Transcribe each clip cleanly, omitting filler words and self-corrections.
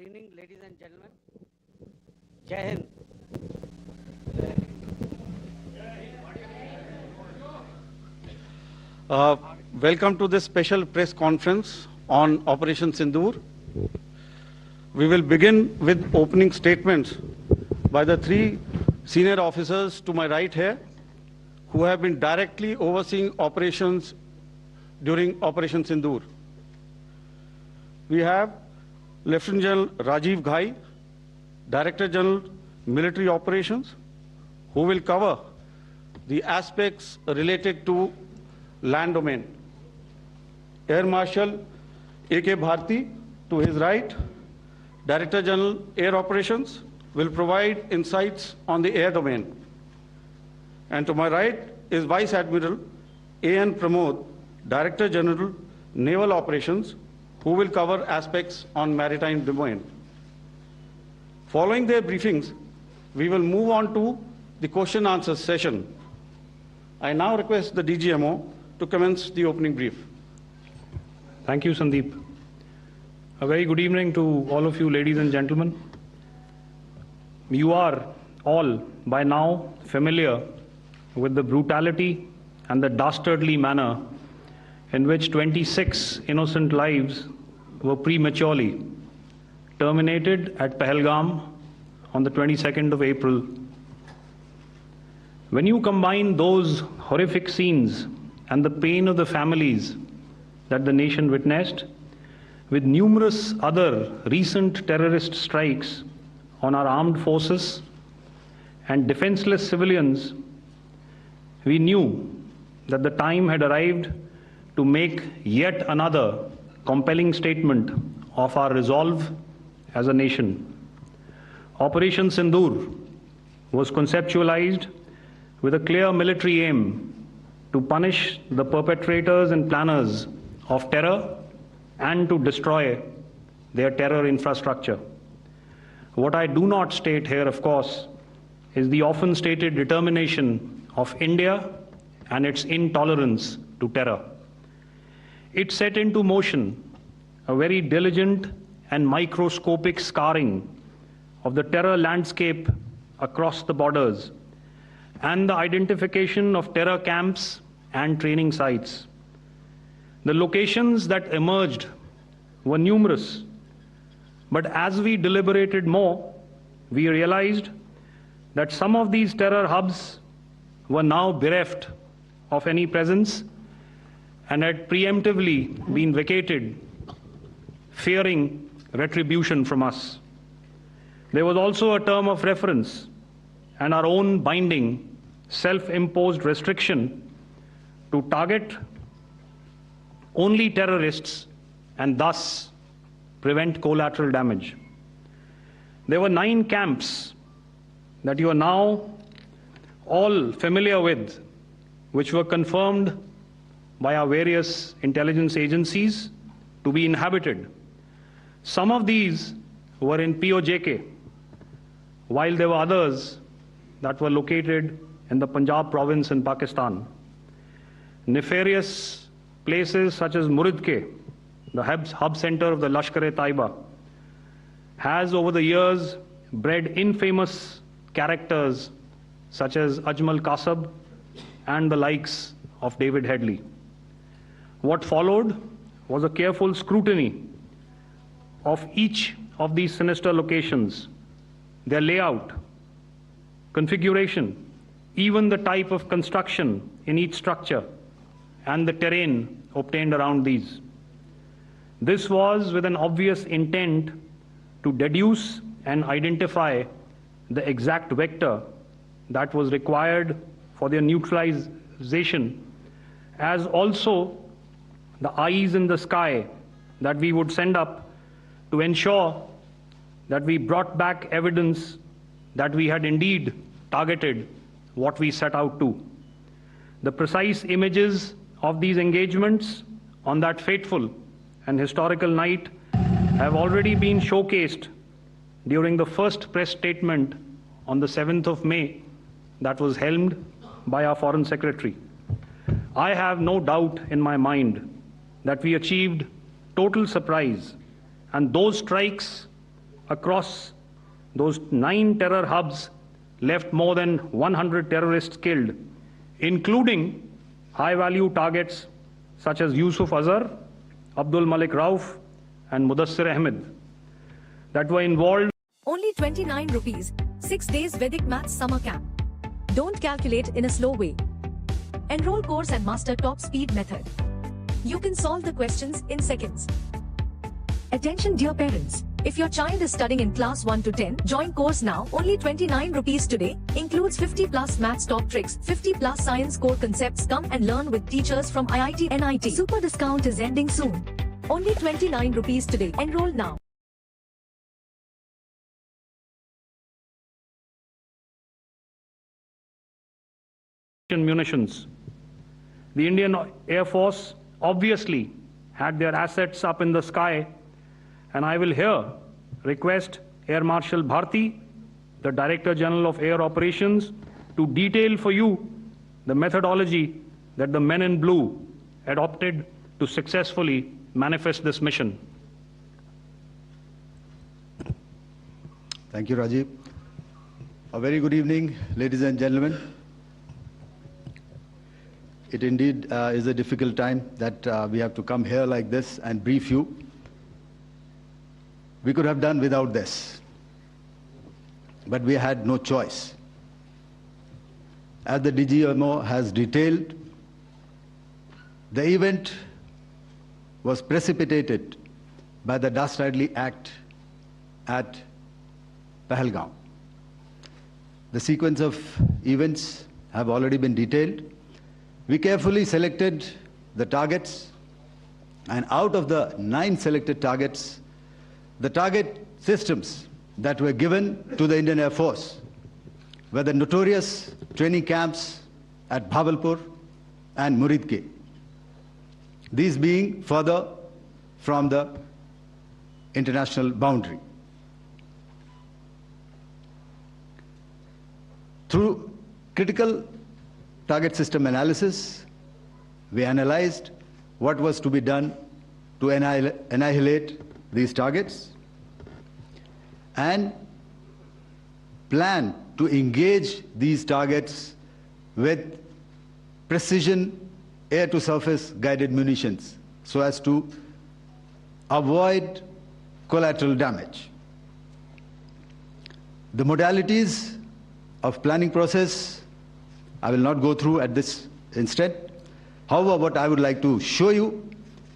evening, ladies and gentlemen. Jai Hind. Welcome to this special press conference on Operation Sindoor. We will begin with opening statements by the three senior officers to my right here, who have been directly overseeing operations during Operation Sindoor. We have Lieutenant General Rajiv Ghai, Director General Military Operations, who will cover the aspects related to land domain. Air Marshal A.K. Bharti, to his right, Director General Air Operations, will provide insights on the air domain. And to my right is Vice Admiral A.N. Pramod, Director General Naval Operations, who will cover aspects on maritime domain. Following their briefings, we will move on to the question answer session. I now request the DGMO to commence the opening brief. Thank you, Sandeep. A very good evening to all of you, ladies and gentlemen. You are all by now familiar with the brutality and the dastardly manner in which 26 innocent lives were prematurely terminated at Pahalgam on the 22nd of April. When you combine those horrific scenes and the pain of the families that the nation witnessed with numerous other recent terrorist strikes on our armed forces and defenseless civilians, we knew that the time had arrived to make yet another compelling statement of our resolve as a nation. Operation Sindoor was conceptualized with a clear military aim to punish the perpetrators and planners of terror and to destroy their terror infrastructure. What I do not state here, of course, is the often stated determination of India and its intolerance to terror. It set into motion a very diligent and microscopic scarring of the terror landscape across the borders and the identification of terror camps and training sites. The locations that emerged were numerous, but as we deliberated more, we realized that some of these terror hubs were now bereft of any presence and had preemptively been vacated, fearing retribution from us. There was also a term of reference and our own binding, self-imposed restriction to target only terrorists and thus prevent collateral damage. There were 9 camps that you are now all familiar with, which were confirmed by our various intelligence agencies to be inhabited. Some of these were in POJK, while there were others that were located in the Punjab province in Pakistan. Nefarious places such as Muridke, the hub center of the Lashkar-e-Taiba, has over the years bred infamous characters such as Ajmal Kasab and the likes of David Headley. What followed was a careful scrutiny of each of these sinister locations, their layout, configuration, even the type of construction in each structure, and the terrain obtained around these. This was with an obvious intent to deduce and identify the exact vector that was required for their neutralization, as also the eyes in the sky that we would send up to ensure that we brought back evidence that we had indeed targeted what we set out to. The precise images of these engagements on that fateful and historical night have already been showcased during the first press statement on the 7th of May that was helmed by our Foreign Secretary. I have no doubt in my mind that we achieved total surprise, and those strikes across those 9 terror hubs left more than 100 terrorists killed, including high-value targets such as Yusuf Azhar, Abdul Malik Rauf, and Mudassir Ahmed that were involved. Only 29 rupees, 6 days Vedic Maths Summer Camp. Don't calculate in a slow way. Enroll course and master top speed method. You can solve the questions in seconds. Attention dear parents, if your child is studying in class 1 to 10, join course now. Only 29 rupees today, includes 50 plus maths top tricks, 50 plus science core concepts. Come and learn with teachers from IIT NIT. Super discount is ending soon. Only 29 rupees today. Enroll now. Munitions. The Indian Air Force obviously had their assets up in the sky, and I will here request Air Marshal Bharti, the Director General of Air Operations, to detail for you the methodology that the men in blue adopted to successfully manifest this mission. Thank you, Rajiv. A very good evening, ladies and gentlemen. It indeed is a difficult time that we have to come here like this and brief you. We could have done without this, but we had no choice. As the DGMO has detailed, the event was precipitated by the dastardly act at Pahalgam. The sequence of events have already been detailed. We carefully selected the targets, and out of the 9 selected targets, the target systems that were given to the Indian Air Force were the notorious training camps at Bhavalpur and Muridke, these being further from the international boundary. Through critical target system analysis, we analyzed what was to be done to annihilate these targets and plan to engage these targets with precision air-to-surface guided munitions so as to avoid collateral damage. The modalities of planning process I will not go through at this instant. However, what I would like to show you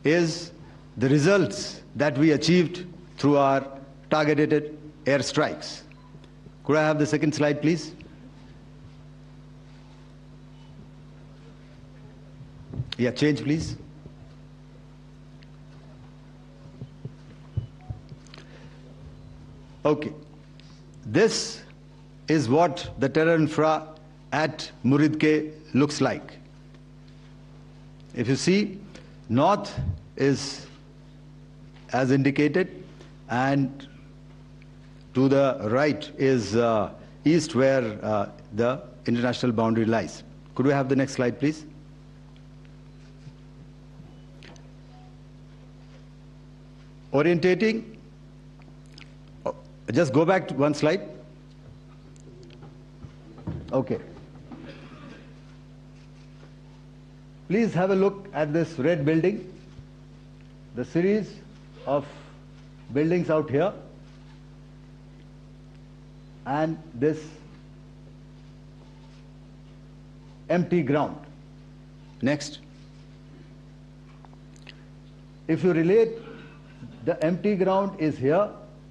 is the results that we achieved through our targeted airstrikes. Could I have the second slide, please? Yeah, change, please. Okay. This is what the terror infra at Muridke looks like. If you see, north is as indicated, and to the right is east, where the international boundary lies. Could we have the next slide, please? Orientating. Just go back to one slide. Okay. Please have a look at this red building, the series of buildings out here, and this empty ground. Next. If you relate, the empty ground is here,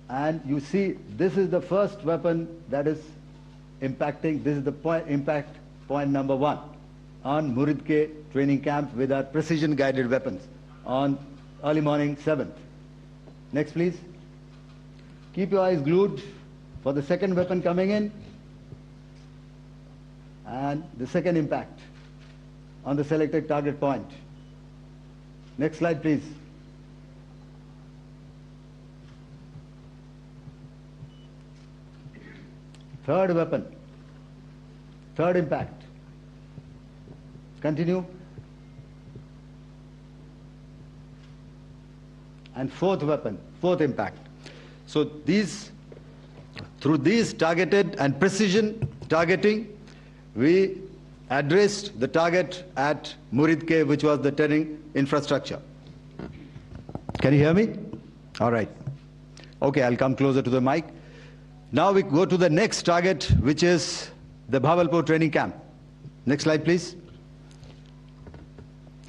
and you see this is the first weapon that is impacting. This is the impact point number 1 on Muridke training camp with our precision guided weapons on early morning 7th. Next, please. Keep your eyes glued for the second weapon coming in and the second impact on the selected target point. Next slide, please. Third weapon, third impact. Continue. And fourth weapon, fourth impact. So through these targeted and precision targeting, we addressed the target at Muridke, which was the terrain infrastructure. Can you hear me? All right. Okay, I'll come closer to the mic. Now we go to the next target, which is the Bhavalpur training camp. Next slide, please.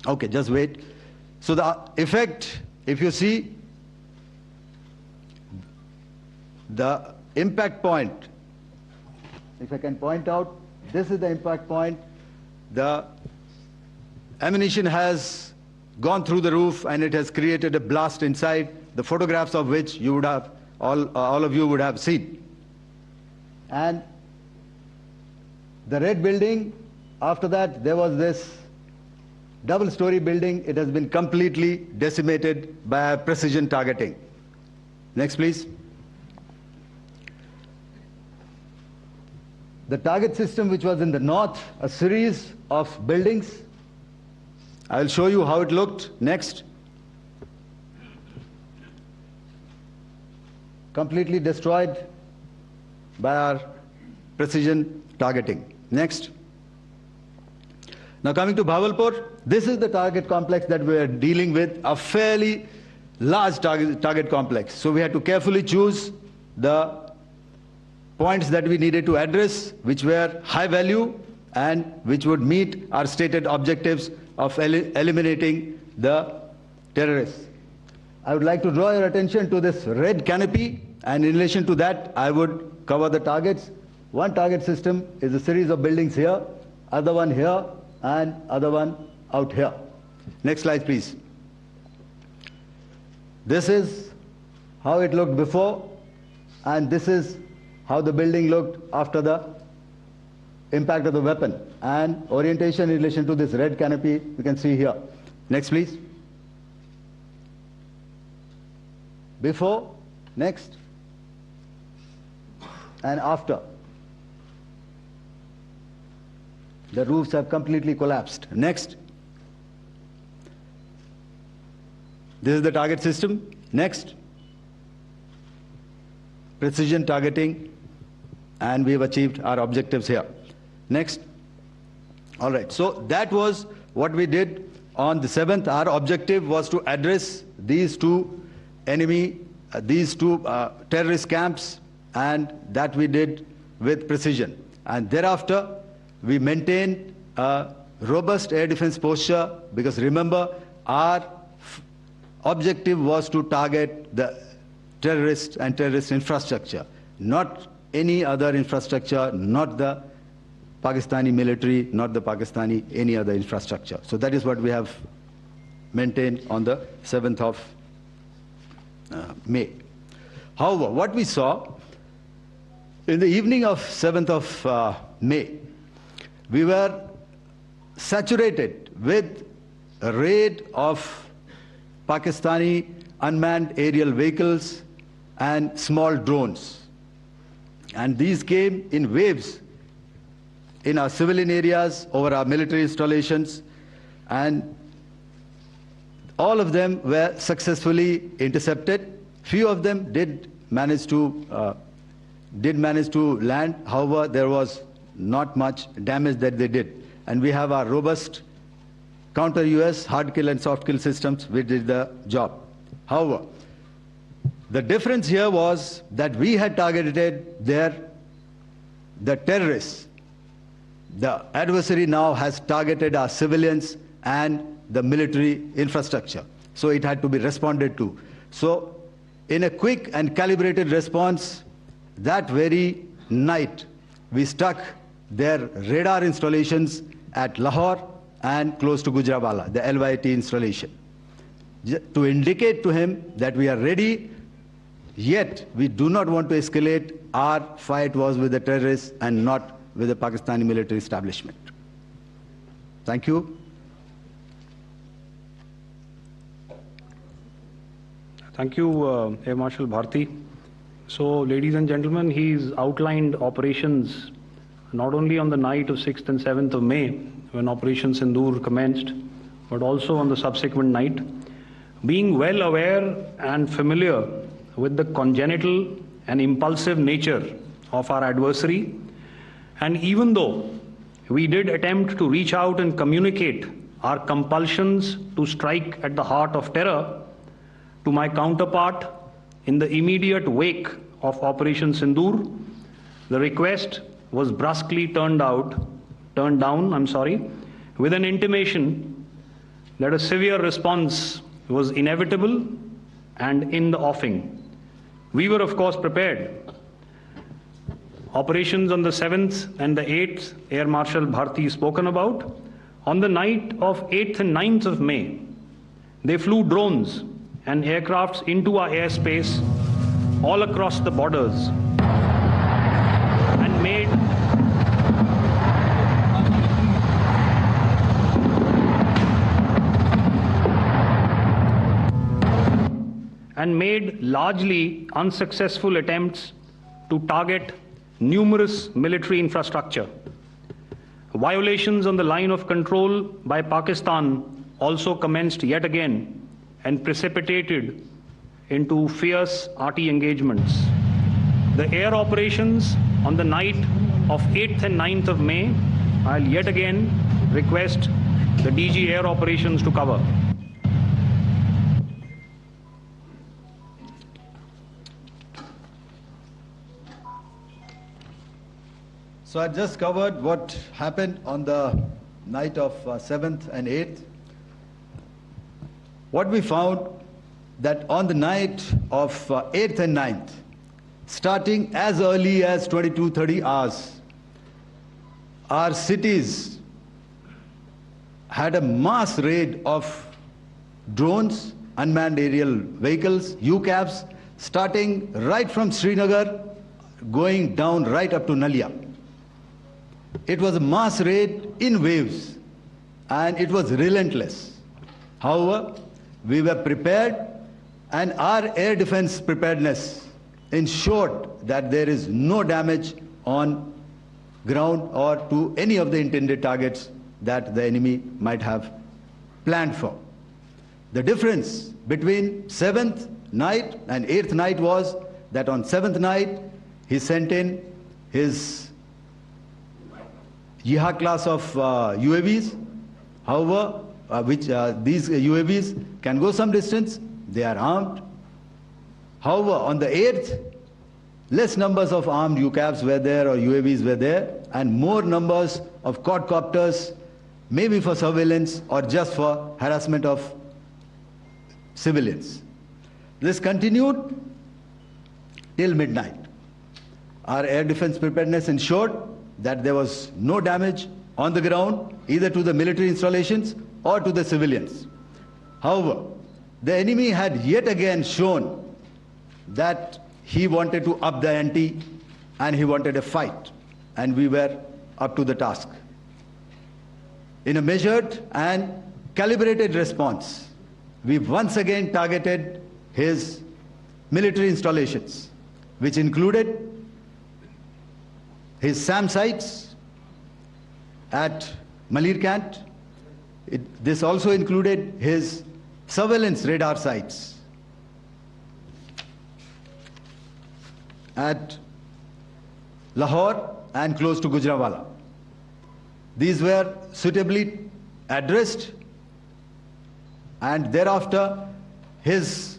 Okay, just wait. So the effect, if you see, the impact point, if I can point out, this is the impact point. The ammunition has gone through the roof and it has created a blast inside, the photographs of which you would have, all of you would have seen. And the red building, after that there was this double-story building. It has been completely decimated by precision targeting. Next, please. The target system, which was in the north, a series of buildings. I'll show you how it looked. Next. Completely destroyed by our precision targeting. Next. Now coming to Bhavalpur, this is the target complex that we are dealing with, a fairly large target complex. So we had to carefully choose the points that we needed to address, which were high value and which would meet our stated objectives of eliminating the terrorists. I would like to draw your attention to this red canopy, and in relation to that, I would cover the targets. One target system is a series of buildings here, other one here, and other one out here. Next slide, please. This is how it looked before, and this is how the building looked after the impact of the weapon. And orientation in relation to this red canopy, you can see here. Next, please. Before, next, and after. The roofs have completely collapsed. Next. This is the target system. Next. Precision targeting, and we've achieved our objectives here. Next. All right, so that was what we did on the 7th. Our objective was to address these two terrorist camps, and that we did with precision. And thereafter, we maintained a robust air defense posture, because remember, our objective was to target the terrorists and terrorist infrastructure, not any other infrastructure, not the Pakistani military, not the Pakistani any other infrastructure. So that is what we have maintained on the 7th of May. However, what we saw in the evening of 7th of May, we were saturated with a raid of Pakistani unmanned aerial vehicles and small drones. And these came in waves in our civilian areas, over our military installations, and all of them were successfully intercepted. Few of them did manage to land. However, there was not much damage that they did. And we have our robust counter-US hard kill and soft kill systems which did the job. However, the difference here was that we had targeted the terrorists. The adversary now has targeted our civilians and the military infrastructure. So it had to be responded to. So in a quick and calibrated response, that very night, we struck their radar installations at Lahore and close to Gujranwala, the LYT installation, to indicate to him that we are ready, yet we do not want to escalate. Our fight was with the terrorists and not with the Pakistani military establishment. Thank you. Thank you, Air Marshal Bharti. So, ladies and gentlemen, he's outlined operations not only on the night of 6th and 7th of May, when Operation Sindoor commenced, but also on the subsequent night. Being well aware and familiar with the congenital and impulsive nature of our adversary, and even though we did attempt to reach out and communicate our compulsions to strike at the heart of terror to my counterpart in the immediate wake of Operation Sindoor, the request was brusquely turned down, with an intimation that a severe response was inevitable and in the offing. We were, of course, prepared. Operations on the 7th and the 8th, Air Marshal Bharti spoken about. On the night of 8th and 9th of May, they flew drones and aircrafts into our airspace all across the borders and made largely unsuccessful attempts to target numerous military infrastructure. Violations on the line of control by Pakistan also commenced yet again and precipitated into fierce RT engagements. The air operations on the night of 8th and 9th of May, I'll yet again request the DG Air Operations to cover. So I just covered what happened on the night of 7th and 8th. What we found that on the night of 8th and 9th, starting as early as 22:30 hours, our cities had a mass raid of drones, unmanned aerial vehicles, UCAVs, starting right from Srinagar, going down right up to Nalia. It was a mass raid in waves, and it was relentless. However, we were prepared, and our air defense preparedness ensured that there is no damage on ground or to any of the intended targets that the enemy might have planned for. The difference between 7th night and 8th night was that on 7th night, he sent in his Yiha class of UAVs, however, these UAVs can go some distance, they are armed. However, on the 8th, less numbers of armed UCAVs were there or UAVs were there, and more numbers of quadcopters, maybe for surveillance or just for harassment of civilians. This continued till midnight. Our air defense preparedness ensured that there was no damage on the ground, either to the military installations or to the civilians. However, the enemy had yet again shown that he wanted to up the ante and he wanted a fight, and we were up to the task. In a measured and calibrated response, we once again targeted his military installations, which included his SAM sites at Malirkant. This also included his surveillance radar sites at Lahore and close to Gujranwala. These were suitably addressed, and thereafter his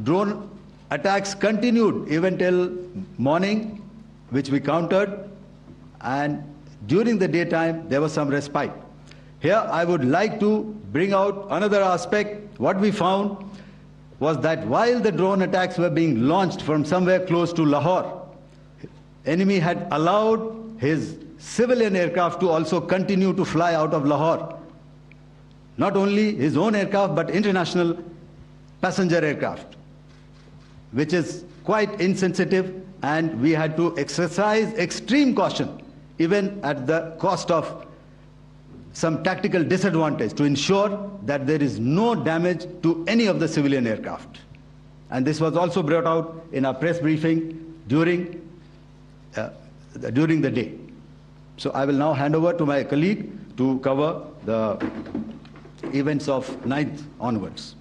drone attacks continued even till morning, which we countered, and during the daytime there was some respite. Here I would like to bring out another aspect. What we found was that while the drone attacks were being launched from somewhere close to Lahore, enemy had allowed his civilian aircraft to also continue to fly out of Lahore. Not only his own aircraft, but international passenger aircraft, which is quite insensitive, and we had to exercise extreme caution, even at the cost of some tactical disadvantage, to ensure that there is no damage to any of the civilian aircraft. And this was also brought out in our press briefing during the day. So I will now hand over to my colleague to cover the events of 9th onwards.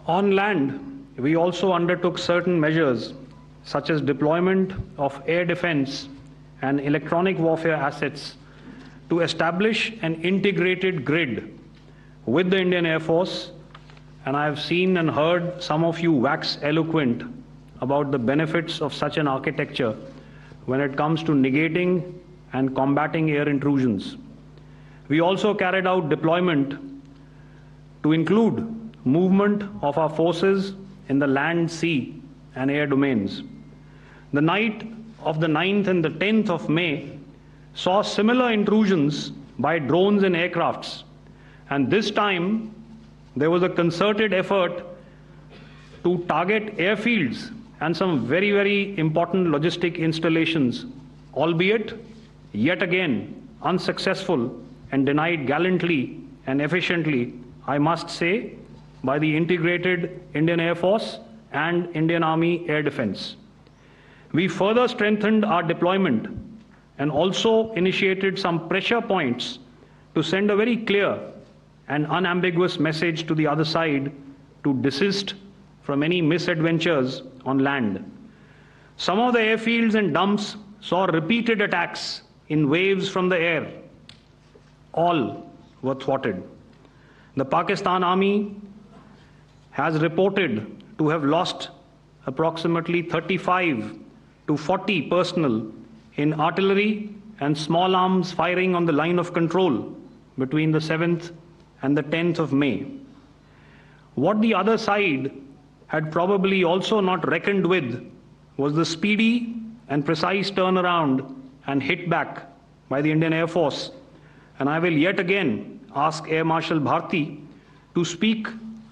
On land, we also undertook certain measures such as deployment of air defense and electronic warfare assets to establish an integrated grid with the Indian Air Force, and I have seen and heard some of you wax eloquent about the benefits of such an architecture when it comes to negating and combating air intrusions. We also carried out deployment to include movement of our forces in the land, sea, and air domains. The night of the 9th and the 10th of May saw similar intrusions by drones and aircrafts, and this time there was a concerted effort to target airfields and some very, very important logistic installations, albeit yet again unsuccessful and denied gallantly and efficiently, I must say, by the integrated Indian Air Force and Indian Army Air Defense. We further strengthened our deployment and also initiated some pressure points to send a very clear and unambiguous message to the other side to desist from any misadventures on land. Some of the airfields and dumps saw repeated attacks in waves from the air. All were thwarted. The Pakistan Army has reported to have lost approximately 35 to 40 personnel in artillery and small arms firing on the line of control between the 7th and the 10th of May. What the other side had probably also not reckoned with was the speedy and precise turnaround and hit back by the Indian Air Force. And I will yet again ask Air Marshal Bharti to speak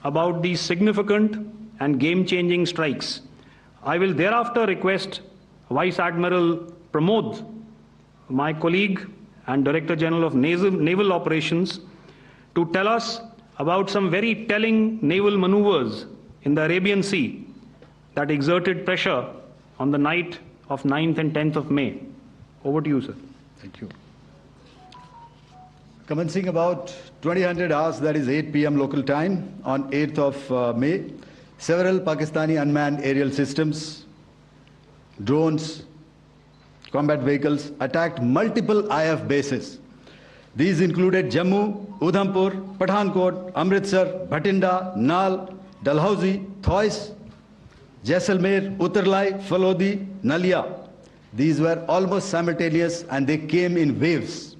about these significant and game-changing strikes. I will thereafter request Vice Admiral Pramod, my colleague and Director General of Naval Operations, to tell us about some very telling naval maneuvers in the Arabian Sea that exerted pressure on the night of 9th and 10th of May. Over to you, sir. Thank you. Commencing about 2000 hours, that is 8 p.m. local time, on 8th of May, several Pakistani unmanned aerial systems, drones, combat vehicles attacked multiple IF bases. These included Jammu, Udhampur, Pathankot, Amritsar, Bhatinda, Nal, Dalhousie, Thois, Jaisalmer, Uttarlai, Falodi, Nalia. These were almost simultaneous and they came in waves.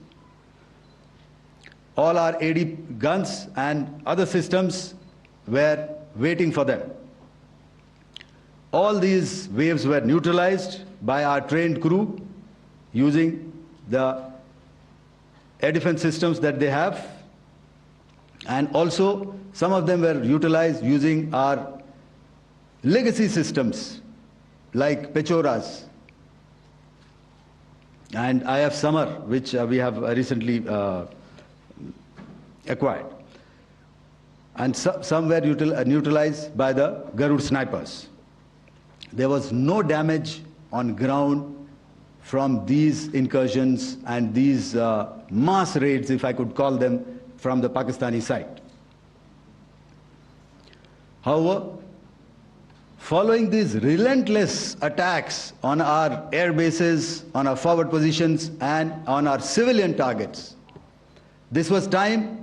All our AD guns and other systems were waiting for them. All these waves were neutralized by our trained crew using the air defense systems that they have, and also some of them were utilized using our legacy systems like Pechoras and IF Summer, which we have recently acquired. And some were neutralized by the Garud snipers. There was no damage on ground from these incursions and these mass raids, if I could call them, from the Pakistani side. However, following these relentless attacks on our air bases, on our forward positions, and on our civilian targets, this was time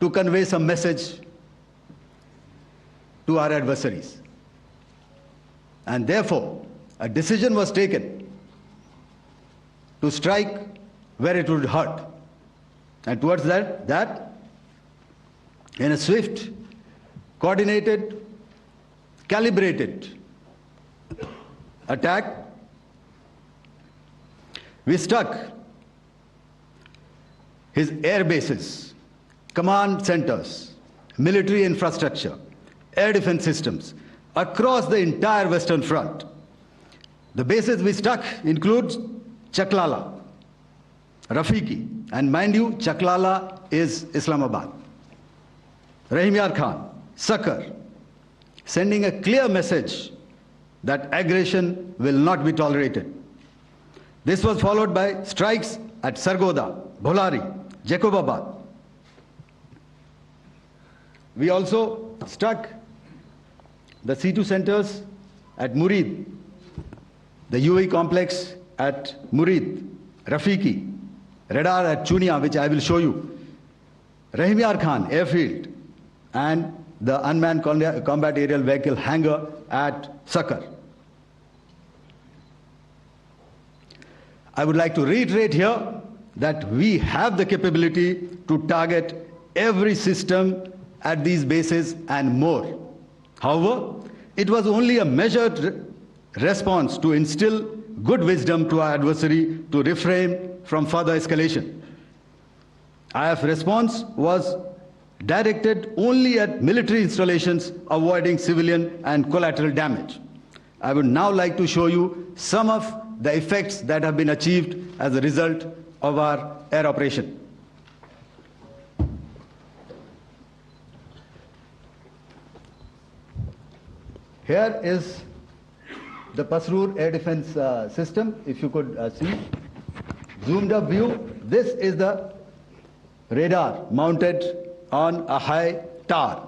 to convey some message to our adversaries. And therefore, a decision was taken to strike where it would hurt. And towards that, in a swift, coordinated, calibrated attack, we struck his air bases, command centers, military infrastructure, air defense systems across the entire Western Front. The bases we struck include Chaklala, Rafiki, and mind you, Chaklala is Islamabad. Rahim Yar Khan, Sakar, sending a clear message that aggression will not be tolerated. This was followed by strikes at Sargoda, Bholari, Jacobabad. We also struck the C2 centers at Murid, the UAE complex at Murid, Rafiki, radar at Chunia, which I will show you, Rahim Yar Khan airfield, and the unmanned combat aerial vehicle hangar at Sakar. I would like to reiterate here that we have the capability to target every system at these bases and more. However, it was only a measured response to instill good wisdom to our adversary to refrain from further escalation. IF response was directed only at military installations, avoiding civilian and collateral damage. I would now like to show you some of the effects that have been achieved as a result of our air operation. Here is the Pasrur air defense system, if you could see. Zoomed up view, this is the radar mounted on a high tower.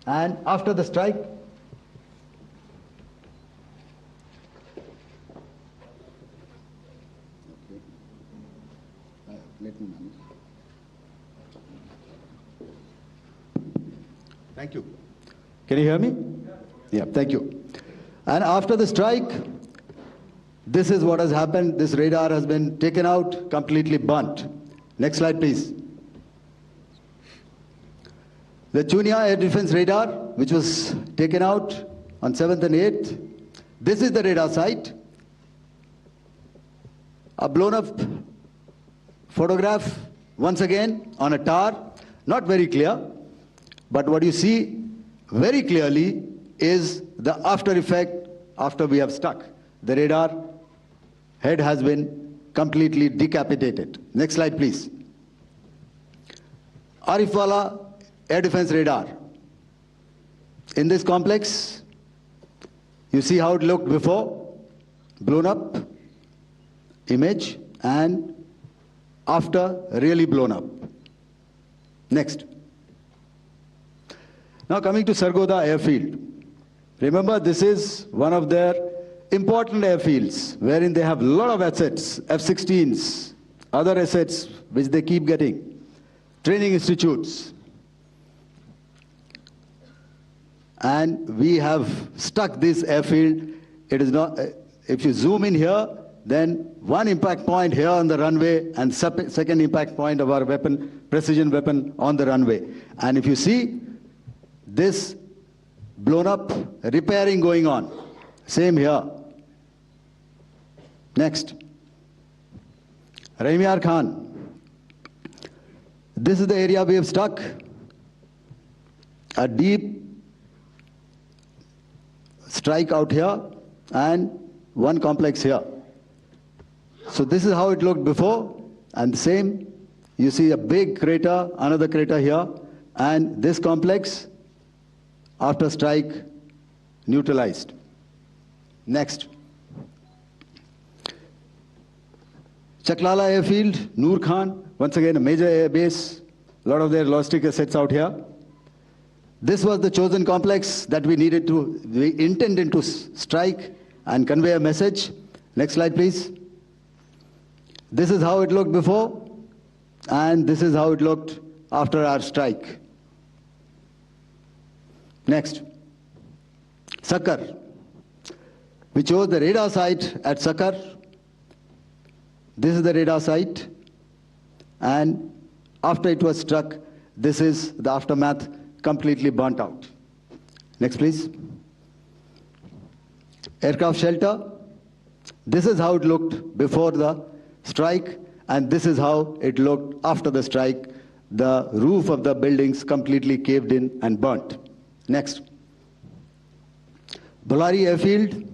And after the strike, Thank you. Can you hear me? Yeah, thank you. And after the strike, this is what has happened. This radar has been taken out, completely burnt. Next slide, please. The Chunia air defense radar, which was taken out on 7th and 8th. This is the radar site. A blown up photograph, once again, on a tower. Not very clear, but what you see very clearly is the after effect after we have struck. The radar head has been completely decapitated. Next slide, please. Arifwala air defense radar. In this complex, you see how it looked before, blown up image, and after really blown up. Next. Now coming to Sargodha airfield. Remember, this is one of their important airfields wherein they have a lot of assets, F-16s, other assets which they keep getting, training institutes. And we have stuck this airfield. It is not, if you zoom in here, then one impact point here on the runway and second impact point of our weapon, precision weapon on the runway. And if you see this blown up, repairing going on. Same here. Next. Rahim Yar Khan. This is the area we have struck. A deep strike out here and one complex here. So this is how it looked before, and the same. You see a big crater, another crater here, and this complex after strike neutralized. Next. Chaklala airfield, Noor Khan, once again a major air base, a lot of their logistic assets out here. This was the chosen complex that we intended to strike and convey a message. Next slide, please. This is how it looked before, and this is how it looked after our strike. Next. Sakar. We chose the radar site at Sakar. This is the radar site, and after it was struck, this is the aftermath, completely burnt out. Next, please. Aircraft shelter. This is how it looked before the strike, and this is how it looked after the strike. The roof of the buildings completely caved in and burnt. Next. Bolari airfield,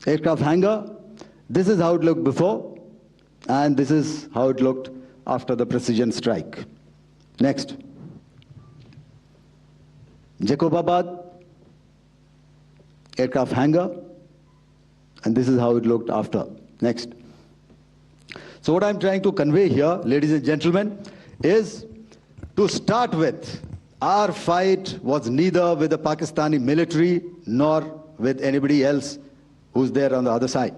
aircraft hangar. This is how it looked before, and this is how it looked after the precision strike. Next. Jacobabad, aircraft hangar, and this is how it looked after. Next. So what I'm trying to convey here, ladies and gentlemen, is to start with, Our fight was neither with the Pakistani military nor with anybody else who's there on the other side.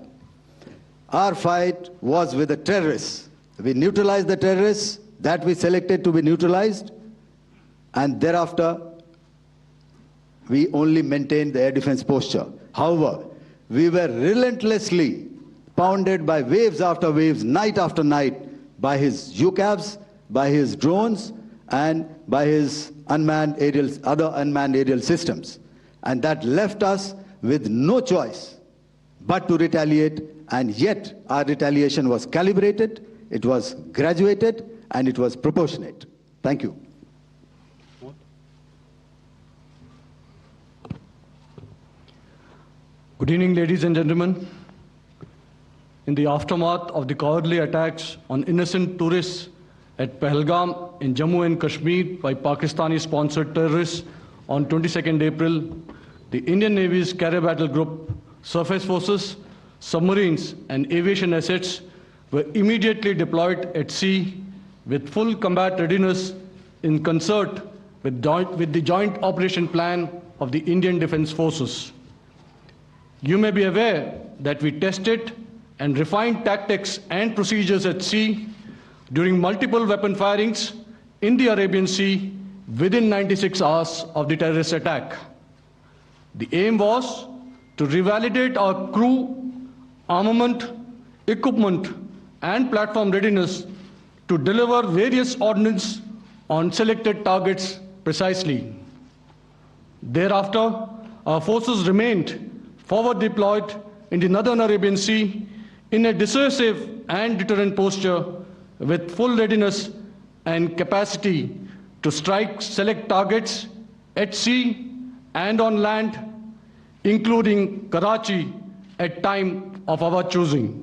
Our fight was with the terrorists. We neutralized the terrorists that we selected to be neutralized, and thereafter we only maintained the air defense posture. However, we were relentlessly pounded by waves after waves, night after night, by his UCAVs, by his drones, and by his other unmanned aerial systems. And that left us with no choice but to retaliate, and yet our retaliation was calibrated, it was graduated, and it was proportionate. Thank you. Good evening, ladies and gentlemen. In the aftermath of the cowardly attacks on innocent tourists at Pahalgam in Jammu and Kashmir by Pakistani-sponsored terrorists on 22nd April, the Indian Navy's Carrier Battle Group, surface forces, submarines, and aviation assets were immediately deployed at sea with full combat readiness in concert with the joint operation plan of the Indian Defence Forces. You may be aware that we tested and refined tactics and procedures at sea during multiple weapon firings in the Arabian Sea within 96 hours of the terrorist attack. The aim was to revalidate our crew, armament, equipment, and platform readiness to deliver various ordnance on selected targets precisely. Thereafter, our forces remained forward deployed in the Northern Arabian Sea in a dissuasive and deterrent posture with full readiness and capacity to strike select targets at sea and on land, including Karachi at time of our choosing.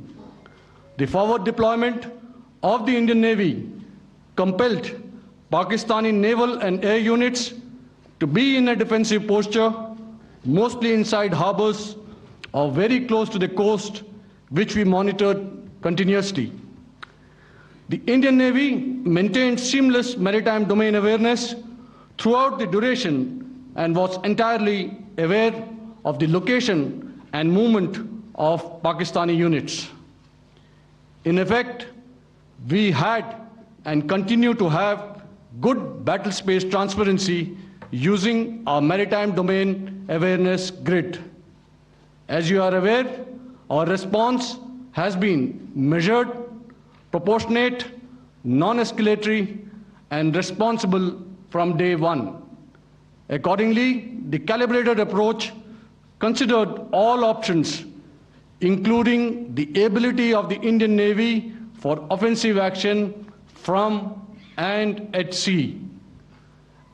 The forward deployment of the Indian Navy compelled Pakistani naval and air units to be in a defensive posture, mostly inside harbors or very close to the coast, which we monitored continuously. The Indian Navy maintained seamless maritime domain awareness throughout the duration and was entirely aware of the location and movement of Pakistani units. In effect, we had and continue to have good battle space transparency using our maritime domain awareness grid. As you are aware, our response has been measured, proportionate, non-escalatory, and responsible from day one. Accordingly, the calibrated approach considered all options, including the ability of the Indian Navy for offensive action from and at sea.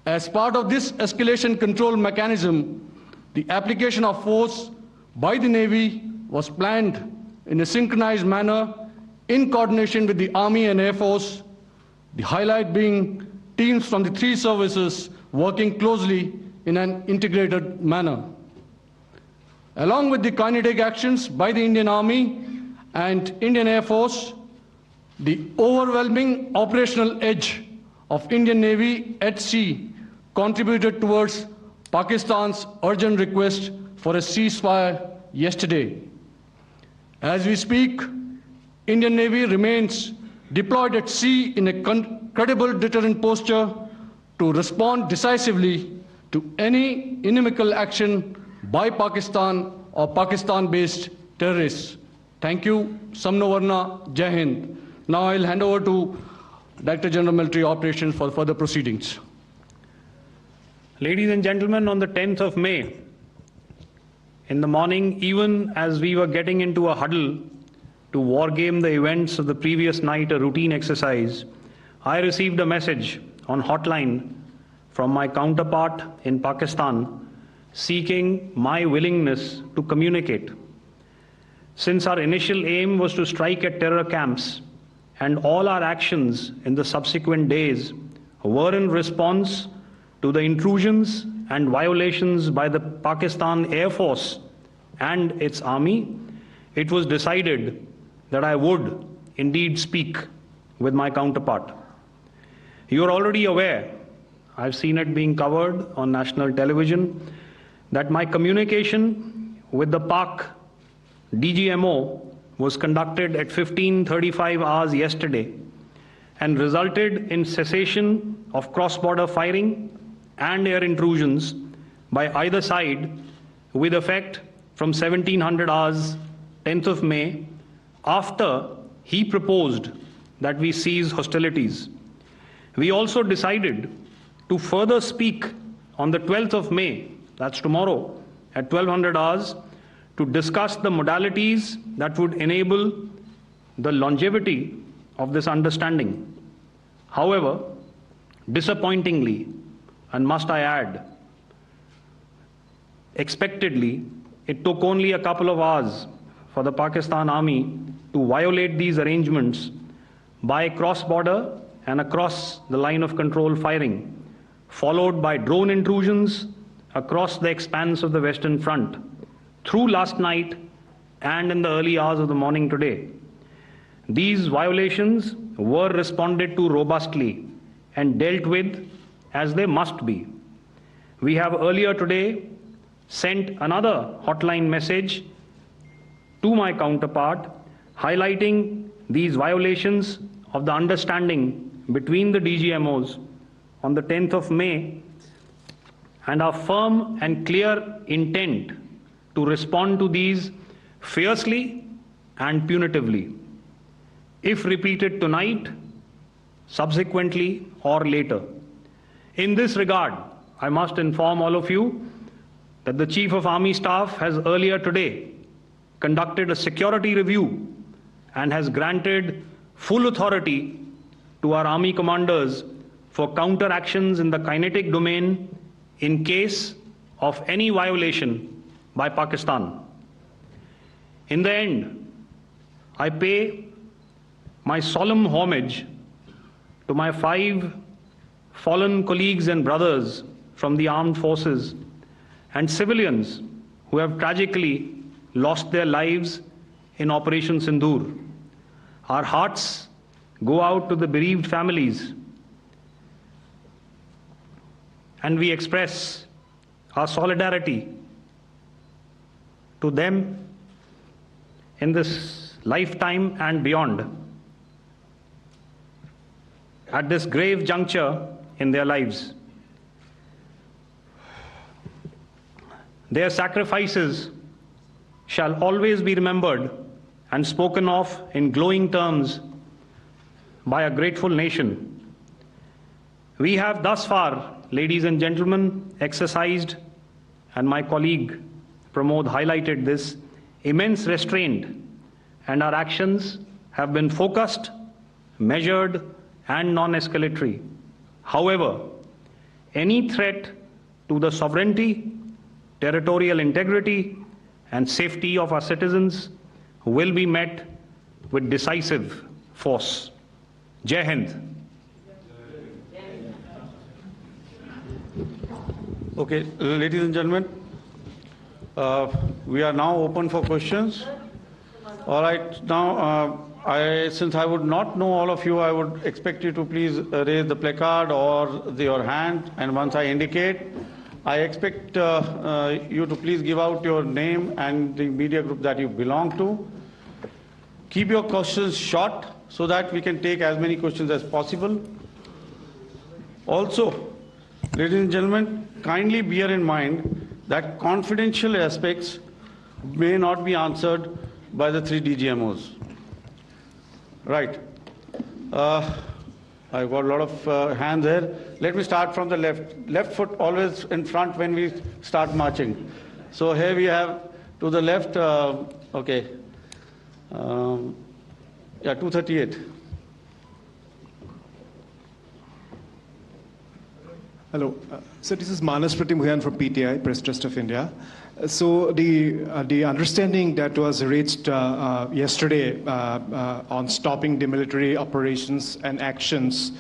As part of this escalation control mechanism, the application of force by the Navy was planned in a synchronized manner in coordination with the Army and Air Force, the highlight being teams from the three services working closely in an integrated manner. Along with the kinetic actions by the Indian Army and Indian Air Force, the overwhelming operational edge of Indian Navy at sea contributed towards Pakistan's urgent request for a ceasefire yesterday. As we speak, Indian Navy remains deployed at sea in a credible deterrent posture to respond decisively to any inimical action by Pakistan or Pakistan-based terrorists. Thank you. Samno Varna, Jai Hind. Now I'll hand over to Director General Military Operations for further proceedings. Ladies and gentlemen, on the 10th of May, in the morning, even as we were getting into a huddle to wargame the events of the previous night, a routine exercise, I received a message on hotline from my counterpart in Pakistan seeking my willingness to communicate. Since our initial aim was to strike at terror camps, and all our actions in the subsequent days were in response to the intrusions and violations by the Pakistan Air Force and its army, it was decided that I would indeed speak with my counterpart. You are already aware I've seen it being covered on national television, that my communication with the Pak DGMO was conducted at 15:35 hours yesterday and resulted in cessation of cross-border firing and air intrusions by either side with effect from 1700 hours 10th of May, after he proposed that we cease hostilities. We also decided to further speak on the 12th of May, that's tomorrow, at 1200 hours, to discuss the modalities that would enable the longevity of this understanding. However, disappointingly, and must I add, expectedly, it took only a couple of hours for the Pakistan Army to violate these arrangements by cross-border and across the line of control firing, followed by drone intrusions across the expanse of the Western Front through last night and in the early hours of the morning today. These violations were responded to robustly and dealt with as they must be. We have earlier today sent another hotline message to my counterpart highlighting these violations of the understanding between the DGMOs on the 10th of May and our firm and clear intent to respond to these fiercely and punitively, if repeated tonight, subsequently, or later. In this regard, I must inform all of you that the Chief of Army Staff has earlier today conducted a security review and has granted full authority to our Army commanders for counter-actions in the kinetic domain in case of any violation by Pakistan. In the end, I pay my solemn homage to my 5 fallen colleagues and brothers from the armed forces and civilians who have tragically lost their lives in Operation Sindoor. Our hearts go out to the bereaved families, and we express our solidarity to them in this lifetime and beyond, at this grave juncture in their lives. Their sacrifices shall always be remembered and spoken of in glowing terms by a grateful nation. We have thus far, ladies and gentlemen, exercised, and my colleague Pramod highlighted this, immense restraint, and our actions have been focused, measured, and non-escalatory. However, any threat to the sovereignty, territorial integrity, and safety of our citizens will be met with decisive force. Jai Hind. Okay, ladies and gentlemen, we are now open for questions. All right, now since I would not know all of you, I would expect you to please raise the placard or your hand, and once I indicate, I expect you to please give out your name and the media group that you belong to. Keep your questions short so that we can take as many questions as possible. Also, ladies and gentlemen, kindly bear in mind that confidential aspects may not be answered by the 3 DGMOs. Right. I've got a lot of hands there. Let me start from the left. Left foot always in front when we start marching. So here we have to the left, okay. Yeah, 238. Hello. So this is Manas Pratimhuyan from PTI, Press Trust of India. So the understanding that was reached yesterday on stopping the military operations and actions,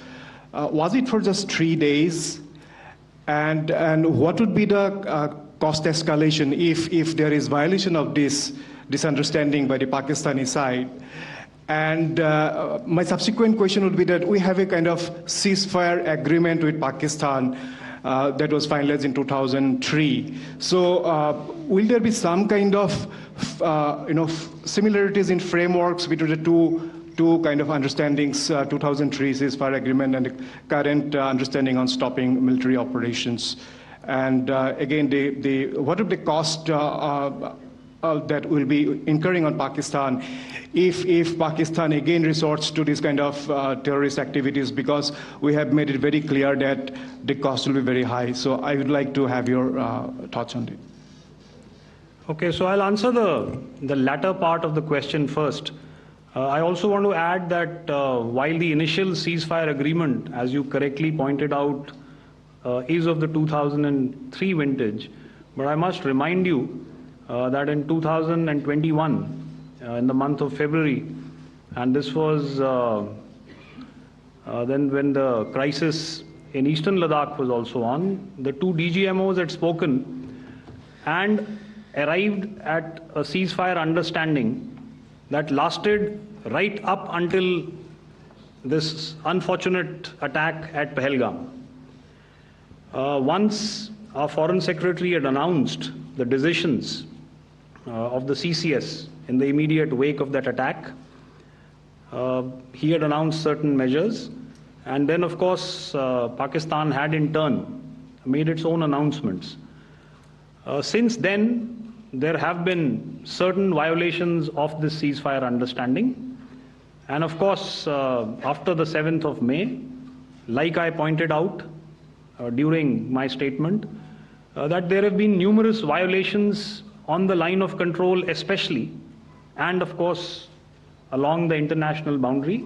was it for just 3 days? And what would be the cost escalation if there is violation of this understanding by the Pakistani side? And my subsequent question would be that we have a kind of ceasefire agreement with Pakistan that was finalized in 2003. So will there be some kind of similarities in frameworks between the two kind of understandings, 2003 ceasefire agreement and the current understanding on stopping military operations? And again, what are the cost that will be incurring on Pakistan if Pakistan again resorts to this kind of terrorist activities, because we have made it very clear that the cost will be very high. So I would like to have your thoughts on it. Okay, so I'll answer the latter part of the question first. I also want to add that while the initial ceasefire agreement, as you correctly pointed out, is of the 2003 vintage, but I must remind you that in 2021, in the month of February, and this was then when the crisis in eastern Ladakh was also on, the two DGMOs had spoken and arrived at a ceasefire understanding that lasted right up until this unfortunate attack at Pahalgam. Once our Foreign Secretary had announced the decisions of the CCS in the immediate wake of that attack, he had announced certain measures, and then of course Pakistan had in turn made its own announcements. Since then, there have been certain violations of this ceasefire understanding, and of course after the 7th of May, like I pointed out during my statement, that there have been numerous violations on the line of control especially, and of course along the international boundary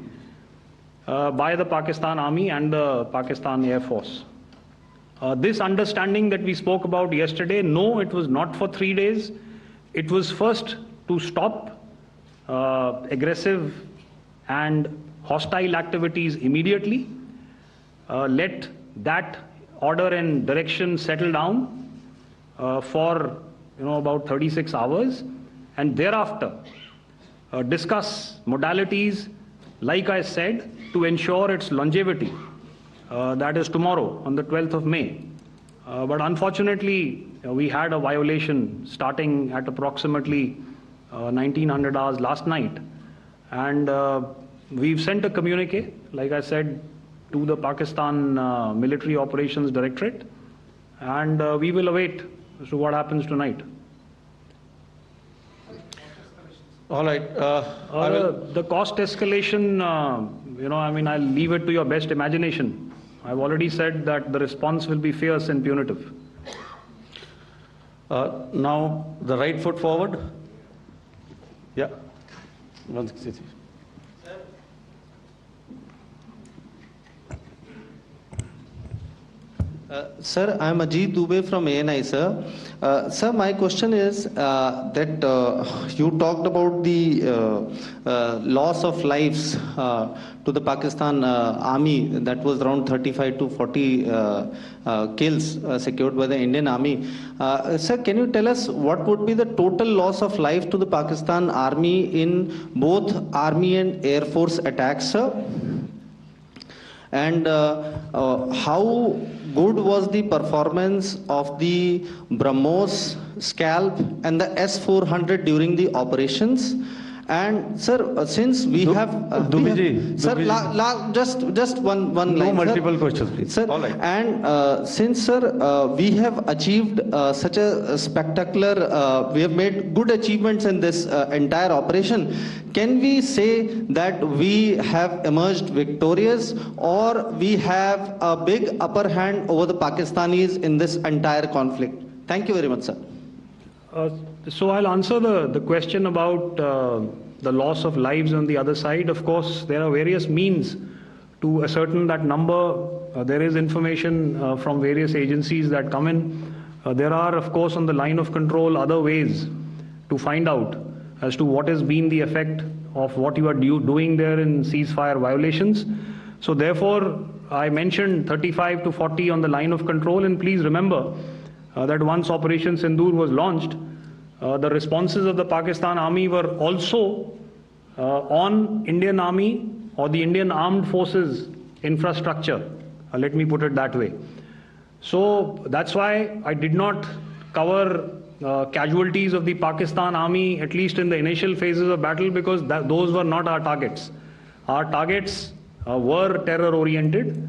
by the Pakistan Army and the Pakistan Air Force. This understanding that we spoke about yesterday, no, it was not for 3 days. It was first to stop aggressive and hostile activities immediately, let that order and direction settle down for about 36 hours, and thereafter discuss modalities, like I said, to ensure its longevity. That is tomorrow, on the 12th of May. But unfortunately, we had a violation starting at approximately 1900 hours last night. And we've sent a communique, like I said, to the Pakistan Military Operations Directorate. And we will await as to what happens tonight. All right. The cost escalation, I'll leave it to your best imagination. I've already said that the response will be fierce and punitive. Now, the right foot forward. Yeah. 163. Sir, I am Ajit Dubey from ANI, sir. Sir, my question is that you talked about the loss of lives to the Pakistan army, that was around 35 to 40 kills secured by the Indian army. Sir, can you tell us what would be the total loss of life to the Pakistan army in both army and air force attacks, sir? And how good was the performance of the BrahMos, Scalp and the S-400 during the operations? And sir, since we have sir, just one line. No multiple sir. questions, please. Sir, all right. And since sir, we have achieved such a spectacular, we have made good achievements in this entire operation, can we say that we have emerged victorious, or we have a big upper hand over the Pakistanis in this entire conflict? Thank you very much, sir. So I'll answer the question about the loss of lives on the other side. Of course, there are various means to ascertain that number. There is information from various agencies that come in. There are, of course, on the line of control, other ways to find out as to what has been the effect of what you are doing there in ceasefire violations. So therefore, I mentioned 35 to 40 on the line of control, and please remember that once Operation Sindoor was launched, the responses of the Pakistan Army were also on Indian Army or the Indian Armed Forces infrastructure. Let me put it that way. So that's why I did not cover casualties of the Pakistan Army, at least in the initial phases of battle, because those were not our targets. Our targets were terror-oriented,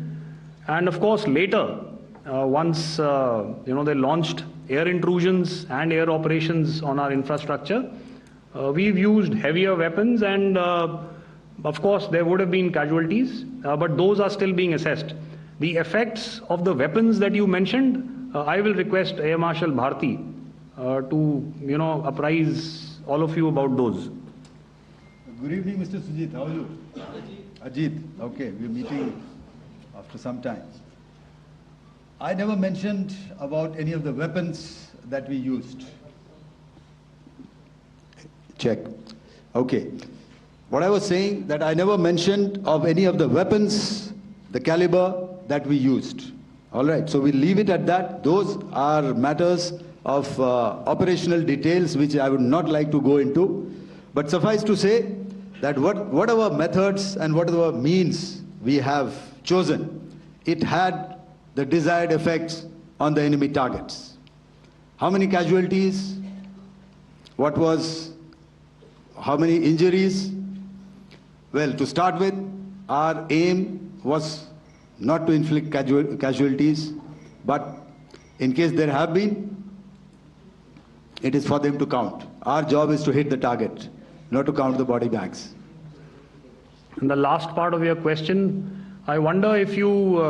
and of course later, once they launched air intrusions and air operations on our infrastructure, we've used heavier weapons, and of course there would have been casualties, but those are still being assessed. The effects of the weapons that you mentioned, I will request Air Marshal Bharti to apprise all of you about those. Good evening, Mr. Sujit. How are you? Ajit. Okay, we're meeting after some time. I never mentioned about any of the weapons that we used. Check. Okay. What I was saying, that I never mentioned of any of the weapons, the caliber that we used. All right, so we'll leave it at that. Those are matters of operational details which I would not like to go into. But suffice to say that whatever methods and whatever means we have chosen, it had the desired effects on the enemy targets. How many casualties? How many injuries? Well, to start with, our aim was not to inflict casualties, but in case there have been, it is for them to count. Our job is to hit the target, not to count the body bags. And the last part of your question, I wonder if you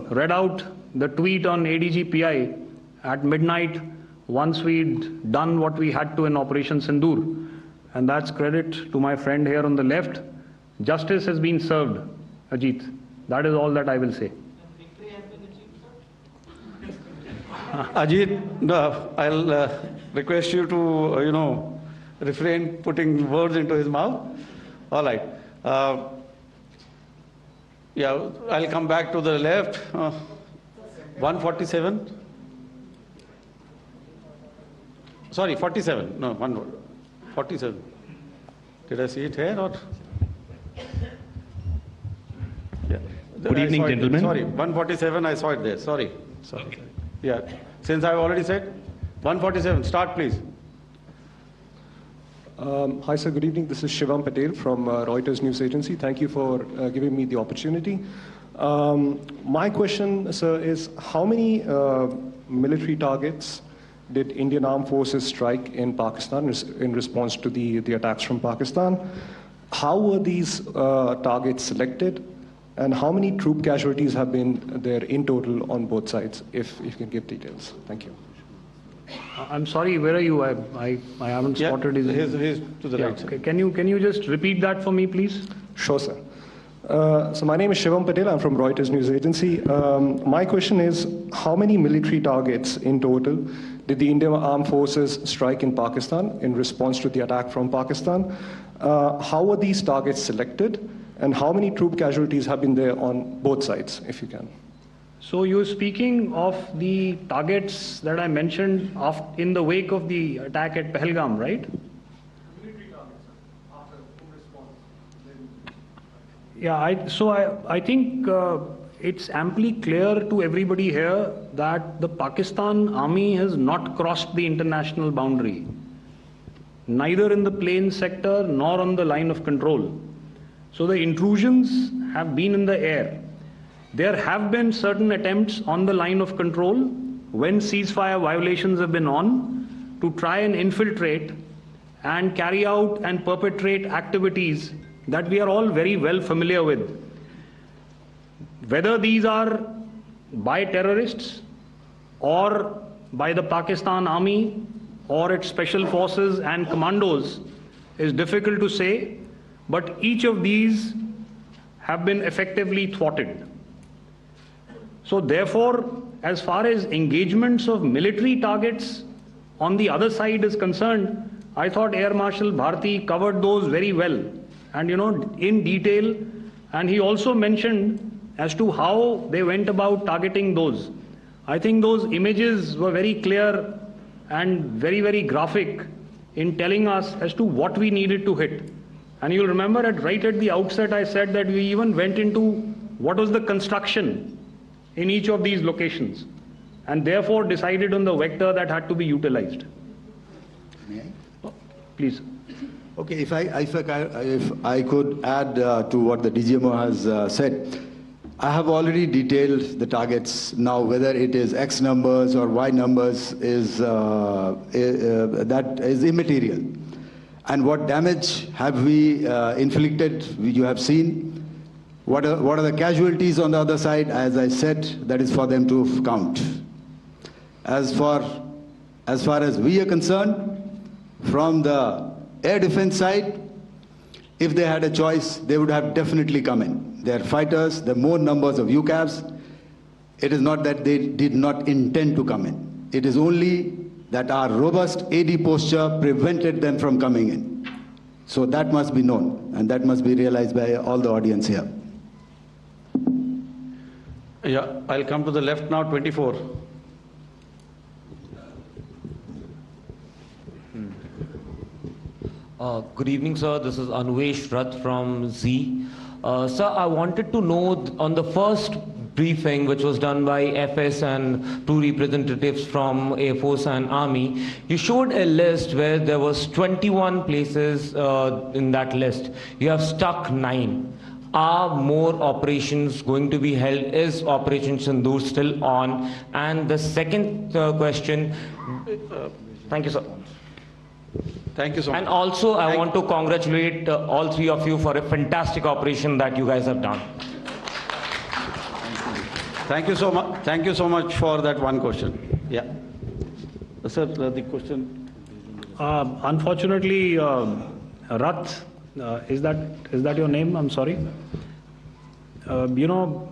read out the tweet on ADGPI at midnight once we'd done what we had to in Operation Sindoor. And that's credit to my friend here on the left. Justice has been served, Ajit. That is all that I will say. Ajit, I'll request you to, refrain putting words into his mouth. All right. Yeah, I'll come back to the left. 147. Sorry, 47. No, 147. Did I see it here or? Yeah. Good evening, gentlemen. Sorry, 147, I saw it there. Sorry. Okay. Yeah. Since I've already said, 147, start please. Hi sir, good evening. This is Shivam Patel from Reuters News Agency. Thank you for giving me the opportunity. My question, sir, is how many military targets did Indian Armed Forces strike in Pakistan in response to the attacks from Pakistan? How were these targets selected? And how many troop casualties have been there in total on both sides, if you can give details? Thank you. I'm sorry, where are you? I haven't spotted his... He's to the right. Okay. Can you just repeat that for me, please? Sure, sir. So my name is Shivam Patel. I'm from Reuters News Agency. My question is, how many military targets in total did the Indian Armed Forces strike in Pakistan in response to the attack from Pakistan? How were these targets selected? And how many troop casualties have been there on both sides, if you can? So you're speaking of the targets that I mentioned in the wake of the attack at Pahalgam, right? Military targets, after response. Yeah, I think it's amply clear to everybody here that the Pakistan Army has not crossed the international boundary, neither in the plain sector nor on the line of control. So the intrusions have been in the air. There have been certain attempts on the line of control when ceasefire violations have been on to try and infiltrate and carry out and perpetrate activities that we are all very well familiar with. Whether these are by terrorists or by the Pakistan Army or its special forces and commandos is difficult to say, but each of these have been effectively thwarted. So therefore, as far as engagements of military targets on the other side is concerned, I thought Air Marshal Bharti covered those very well and in detail, and he also mentioned as to how they went about targeting those. I think those images were very clear and very, very graphic in telling us as to what we needed to hit. And you'll remember right at the outset I said that we even went into what was the construction in each of these locations, and therefore decided on the vector that had to be utilized. May I? Please. Okay, if I could add to what the DGMO has said, I have already detailed the targets. Now, whether it is X numbers or Y numbers is that is immaterial. And what damage have we inflicted? You have seen. What are the casualties on the other side? As I said, that is for them to count. As far as we are concerned, from the air defense side, if they had a choice, they would have definitely come in. They are fighters, there are more numbers of UCAVs. It is not that they did not intend to come in. It is only that our robust AD posture prevented them from coming in. So that must be known, and that must be realized by all the audience here. Yeah, I'll come to the left now, 24. Good evening, sir. This is Anvesh Rath from Z. Sir, I wanted to know on the first briefing which was done by FS and two representatives from Air Force and Army, you showed a list where there was 21 places in that list. You have stuck 9. Are more operations going to be held? Is Operation Sindoor still on? And the second question, thank you, sir. Thank you so much. And also, I want to congratulate all three of you for a fantastic operation that you guys have done. Thank you so much. Thank you so much for that one question. Yeah. Sir, the question. Unfortunately, Rath, is that your name? I'm sorry. You know,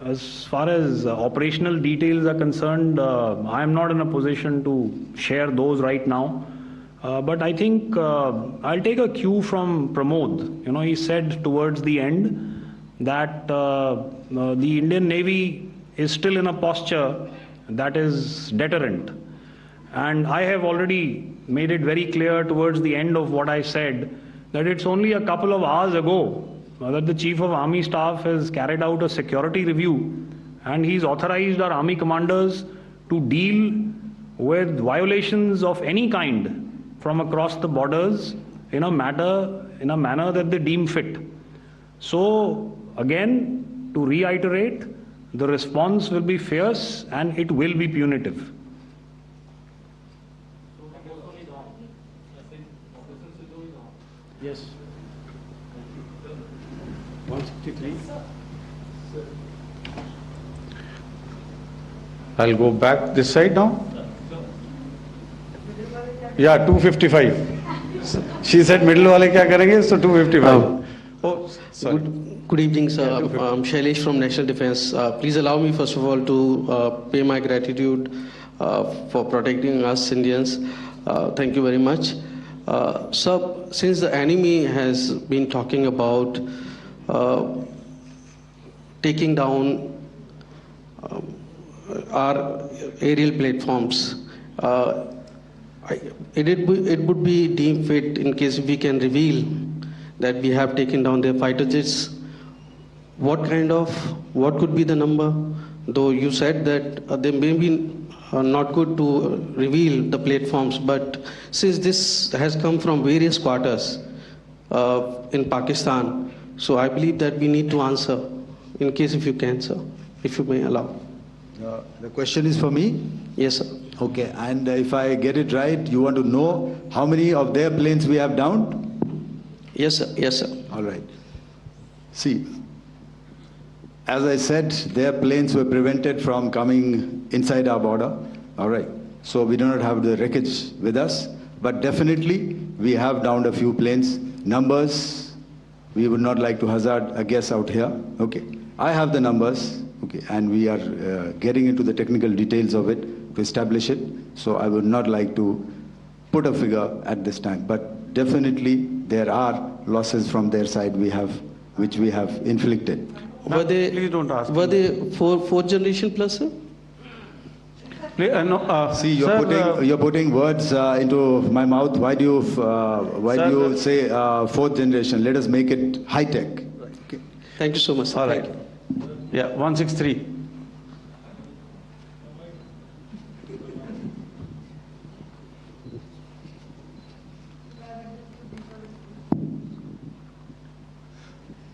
as far as operational details are concerned, I am not in a position to share those right now. But I think I'll take a cue from Pramod. You know, he said towards the end that the Indian Navy is still in a posture that is deterrent. And I have already made it very clear towards the end of what I said that it's only a couple of hours ago that the Chief of Army Staff has carried out a security review, and he's authorized our Army commanders to deal with violations of any kind from across the borders in a manner that they deem fit. So again, to reiterate, the response will be fierce and it will be punitive. Yes. 163. I'll go back this side now. Yeah, 255. She said middle wale kya karenge, so 255. Oh, sorry. Good evening, sir. I'm Shailesh from National Defense. Please allow me, first of all, to pay my gratitude for protecting us Indians. Thank you very much. Sir, since the enemy has been talking about taking down our aerial platforms, it would be deemed fit in case we can reveal that we have taken down their fighter jets. What could be the number? Though you said that they may be not good to reveal the platforms, but since this has come from various quarters in Pakistan, so I believe that we need to answer, in case if you can, sir, if you may allow. The question is for me? Yes, sir. Okay, and if I get it right, you want to know how many of their planes we have downed? Yes, sir. Yes, sir. All right. See, as I said, their planes were prevented from coming inside our border. All right. So we do not have the wreckage with us, but definitely we have downed a few planes. Numbers, we would not like to hazard a guess out here. Okay. I have the numbers. Okay, and we are getting into the technical details of it to establish it. So I would not like to put a figure at this time, but definitely there are losses from their side which we have inflicted. Were they, please don't ask. Were they fourth generation plus, sir? See, sir, you're putting words into my mouth. Why do you say fourth generation? Let us make it high tech. Okay. Thank you so much, sir. All right. Yeah, 163.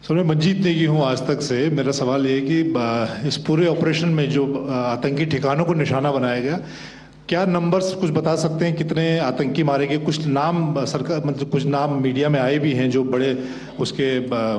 Sir, मैं मंजीत नेगी हूँ आज तक से। मेरा सवाल ये है कि इस पूरे ऑपरेशन में जो आतंकी ठिकानों को निशाना बनाया गया, क्या नंबर्स कुछ बता सकते हैं कितने आतंकी मारे गए? कुछ नाम सरकार, मतलब कुछ नाम मीडिया में आए भी हैं जो बड़े उसके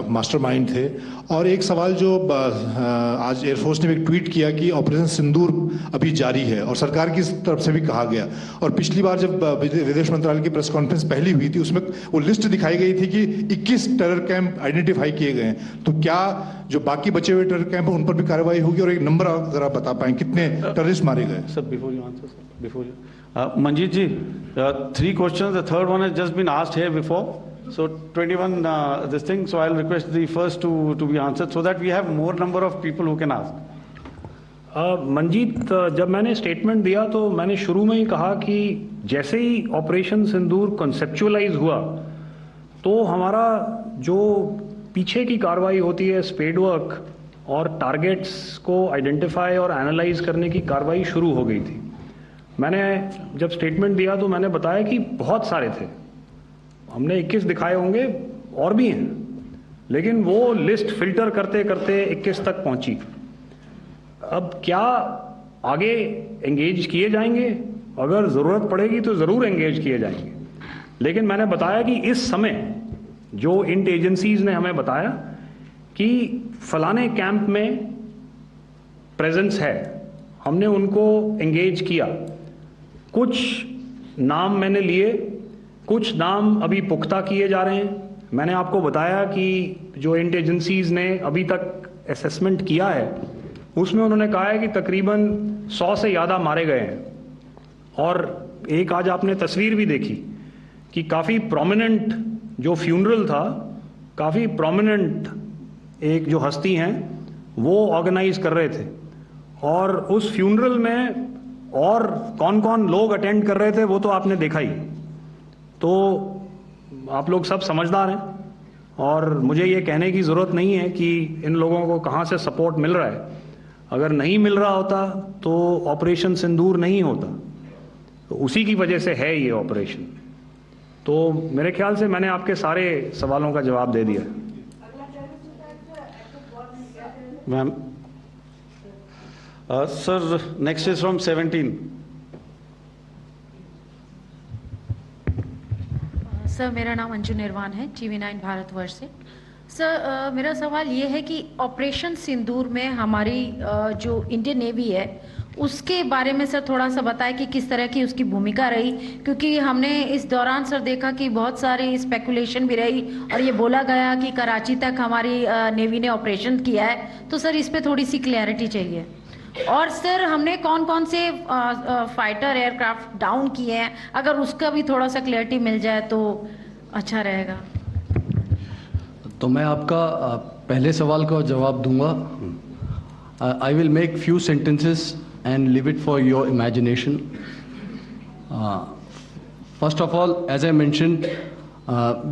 मास्टरमाइंड थे। और एक सवाल जो आज एयरफोर्स ने भी ट्वीट किया कि ऑपरेशन सिंदूर अभी जारी है और सरकार की तरफ से भी कहा गया। और पिछली बार जब विदेश मंत्रालय की प्रेस कॉन्फ्रेंस पहली हुई थी उसमें वो लिस्ट दिखाई गई थी कि 21 टेरर कैंप आइडेंटिफाई किए गए हैं। तो क्या जो बाकी बचे हुए टेरर कैंप हैं उन पर भी कार्रवाई होगी? और एक नंबर अगर आप बता पाएं कितने टेररिस्ट मारे गए? Sir, before you answer, sir, before you. Manjeet ji, 3 questions. The third one has just been asked here before. So 21 this thing. So I'll request the first to be answered so that we have more number of people who can ask. Manjeet, जब मैंने statement दिया तो मैंने शुरू में ही कहा कि जैसे ही ऑपरेशन सिंदूर कॉन्सेप्चुअलाइज हुआ तो हमारा जो पीछे की कार्रवाई होती है, स्पेड वर्क और टारगेट्स को आइडेंटिफाई और एनालाइज करने की कार्रवाई शुरू हो गई थी। मैंने जब स्टेटमेंट दिया तो मैंने बताया कि बहुत सारे थे, हमने 21 दिखाए होंगे और भी हैं, लेकिन वो लिस्ट फिल्टर करते करते 21 तक पहुंची। अब क्या आगे एंगेज किए जाएंगे? अगर ज़रूरत पड़ेगी तो ज़रूर एंगेज किए जाएंगे, लेकिन मैंने बताया कि इस समय जो इंट एजेंसीज ने हमें बताया कि फलाने कैंप में प्रेजेंस है, हमने उनको एंगेज किया। कुछ नाम मैंने लिए, कुछ नाम अभी पुख्ता किए जा रहे हैं। मैंने आपको बताया कि जो इंट एजेंसीज ने अभी तक असेसमेंट किया है उसमें उन्होंने कहा है कि तकरीबन 100 से ज़्यादा मारे गए हैं। और एक आज आपने तस्वीर भी देखी कि काफ़ी प्रोमिनेंट जो फ्यूनरल था, काफ़ी प्रोमिनेंट एक जो हस्ती हैं वो ऑर्गेनाइज कर रहे थे, और उस फ्यूनरल में और कौन कौन लोग अटेंड कर रहे थे वो तो आपने देखा ही। तो आप लोग सब समझदार हैं और मुझे ये कहने की ज़रूरत नहीं है कि इन लोगों को कहाँ से सपोर्ट मिल रहा है। अगर नहीं मिल रहा होता तो ऑपरेशन सिंदूर नहीं होता, तो उसी की वजह से है ये ऑपरेशन। तो मेरे ख्याल से मैंने आपके सारे सवालों का जवाब दे दिया। Ma'am, sir, next is from 17। Sir, मेरा नाम अंजू निर्वाण है, TV9 भारतवर्ष से। सर, मेरा सवाल ये है कि ऑपरेशन सिंदूर में हमारी जो इंडियन नेवी है उसके बारे में सर थोड़ा सा बताएं कि किस तरह की उसकी भूमिका रही, क्योंकि हमने इस दौरान सर देखा कि बहुत सारी स्पेकुलेशन भी रही और ये बोला गया कि कराची तक हमारी नेवी ने ऑपरेशन किया है। तो सर इस पे थोड़ी सी क्लैरिटी चाहिए। और सर हमने कौन कौन से फाइटर एयरक्राफ्ट डाउन किए हैं, अगर उसका भी थोड़ा सा क्लैरिटी मिल जाए तो अच्छा रहेगा। तो मैं आपका पहले सवाल का जवाब दूंगा। I will make few sentences and leave it for your imagination. First of all, as I mentioned,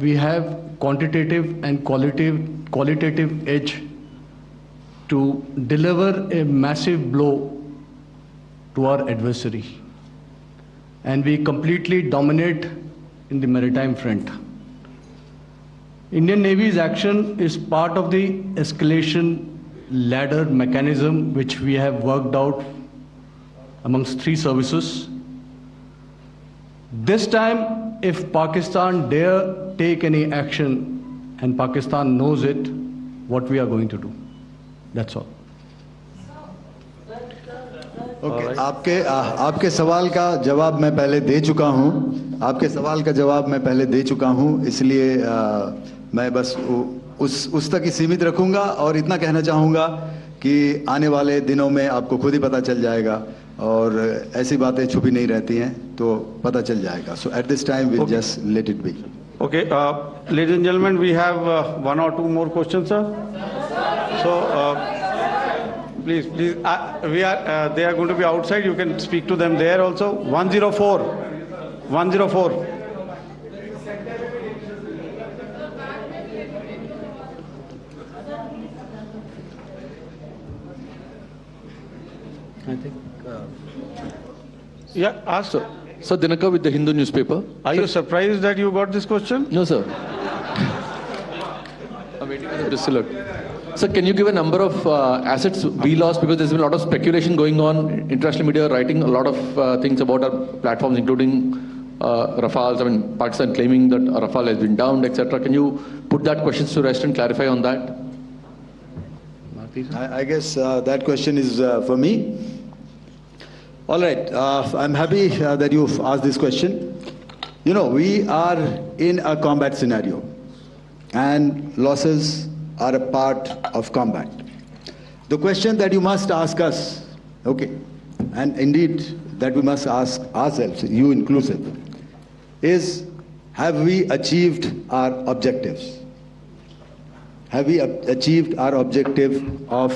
we have quantitative and qualitative edge to deliver a massive blow to our adversary, and we completely dominate in the maritime front. Indian Navy's action is part of the escalation ladder mechanism which we have worked out amongst 3 services. This time, if Pakistan dare take any action, and Pakistan knows it, what we are going to do. That's all. Okay. आपके सवाल का जवाब मैं पहले दे चुका हूं। आपके सवाल का जवाब मैं पहले दे चुका हूं, इसलिए मैं बस उस तक ही सीमित रखूंगा और इतना कहना चाहूंगा कि आने वाले दिनों में आपको खुद ही पता चल जाएगा और ऐसी बातें छुपी नहीं रहती हैं, तो पता चल जाएगा। So at this time we'll just let it be. Okay, ladies and gentlemen, we have 1 or 2 more questions, sir. So please. They are going to be outside. You can speak to them there also. 104. 104. I think. Yeah, ask. Sir, Dinaka with the Hindu newspaper. Are you surprised that you got this question? No, sir. I'm waiting for the press alert. Sir, can you give a number of assets we lost, because there's been a lot of speculation going on, international media writing a lot of things about our platforms, including Rafales. I mean, Pakistan claiming that Rafale has been downed, etc. Can you put that question to rest and clarify on that? I guess that question is for me. All right, I'm happy that you've asked this question. You know, we are in a combat scenario, and losses are a part of combat. The question that you must ask us, okay, and indeed that we must ask ourselves, you inclusive, is have we achieved our objectives? Have we achieved our objective of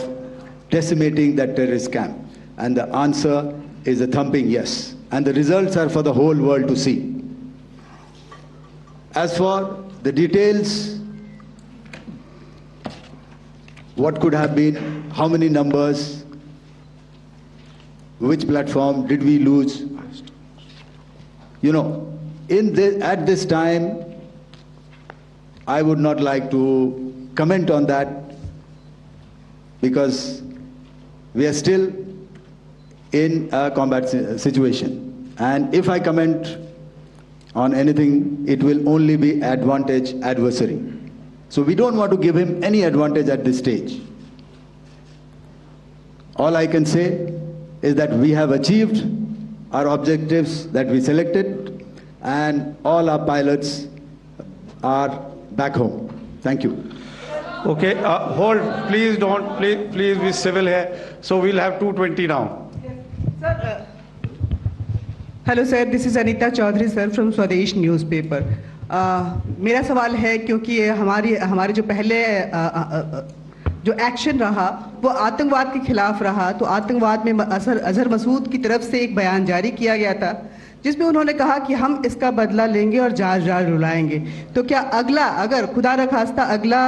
decimating that terrorist camp? And the answer is a thumping yes. And the results are for the whole world to see. As for the details, what could have been, how many numbers, which platform did we lose? You know, at this time, I would not like to comment on that, because we are still in a combat situation. And if I comment on anything, it will only be advantage adversary. So we don't want to give him any advantage at this stage. All I can say is that we have achieved our objectives that we selected, and all our pilots are back home. Thank you. Okay, hold. Please don't. Please be civil here. So we'll have 220 now. Sir, hello sir, this is Anita Chaudhary sir from Swadesh newspaper. मेरा सवाल है, क्योंकि हमारे जो पहले जो action रहा वो आतंकवाद के खिलाफ रहा, तो आतंकवाद में अजहर मसूद की तरफ से एक बयान जारी किया गया था जिसमें उन्होंने कहा कि हम इसका बदला लेंगे और जाज रुलाएंगे। तो क्या अगला, अगर खुदा न खास्ता अगला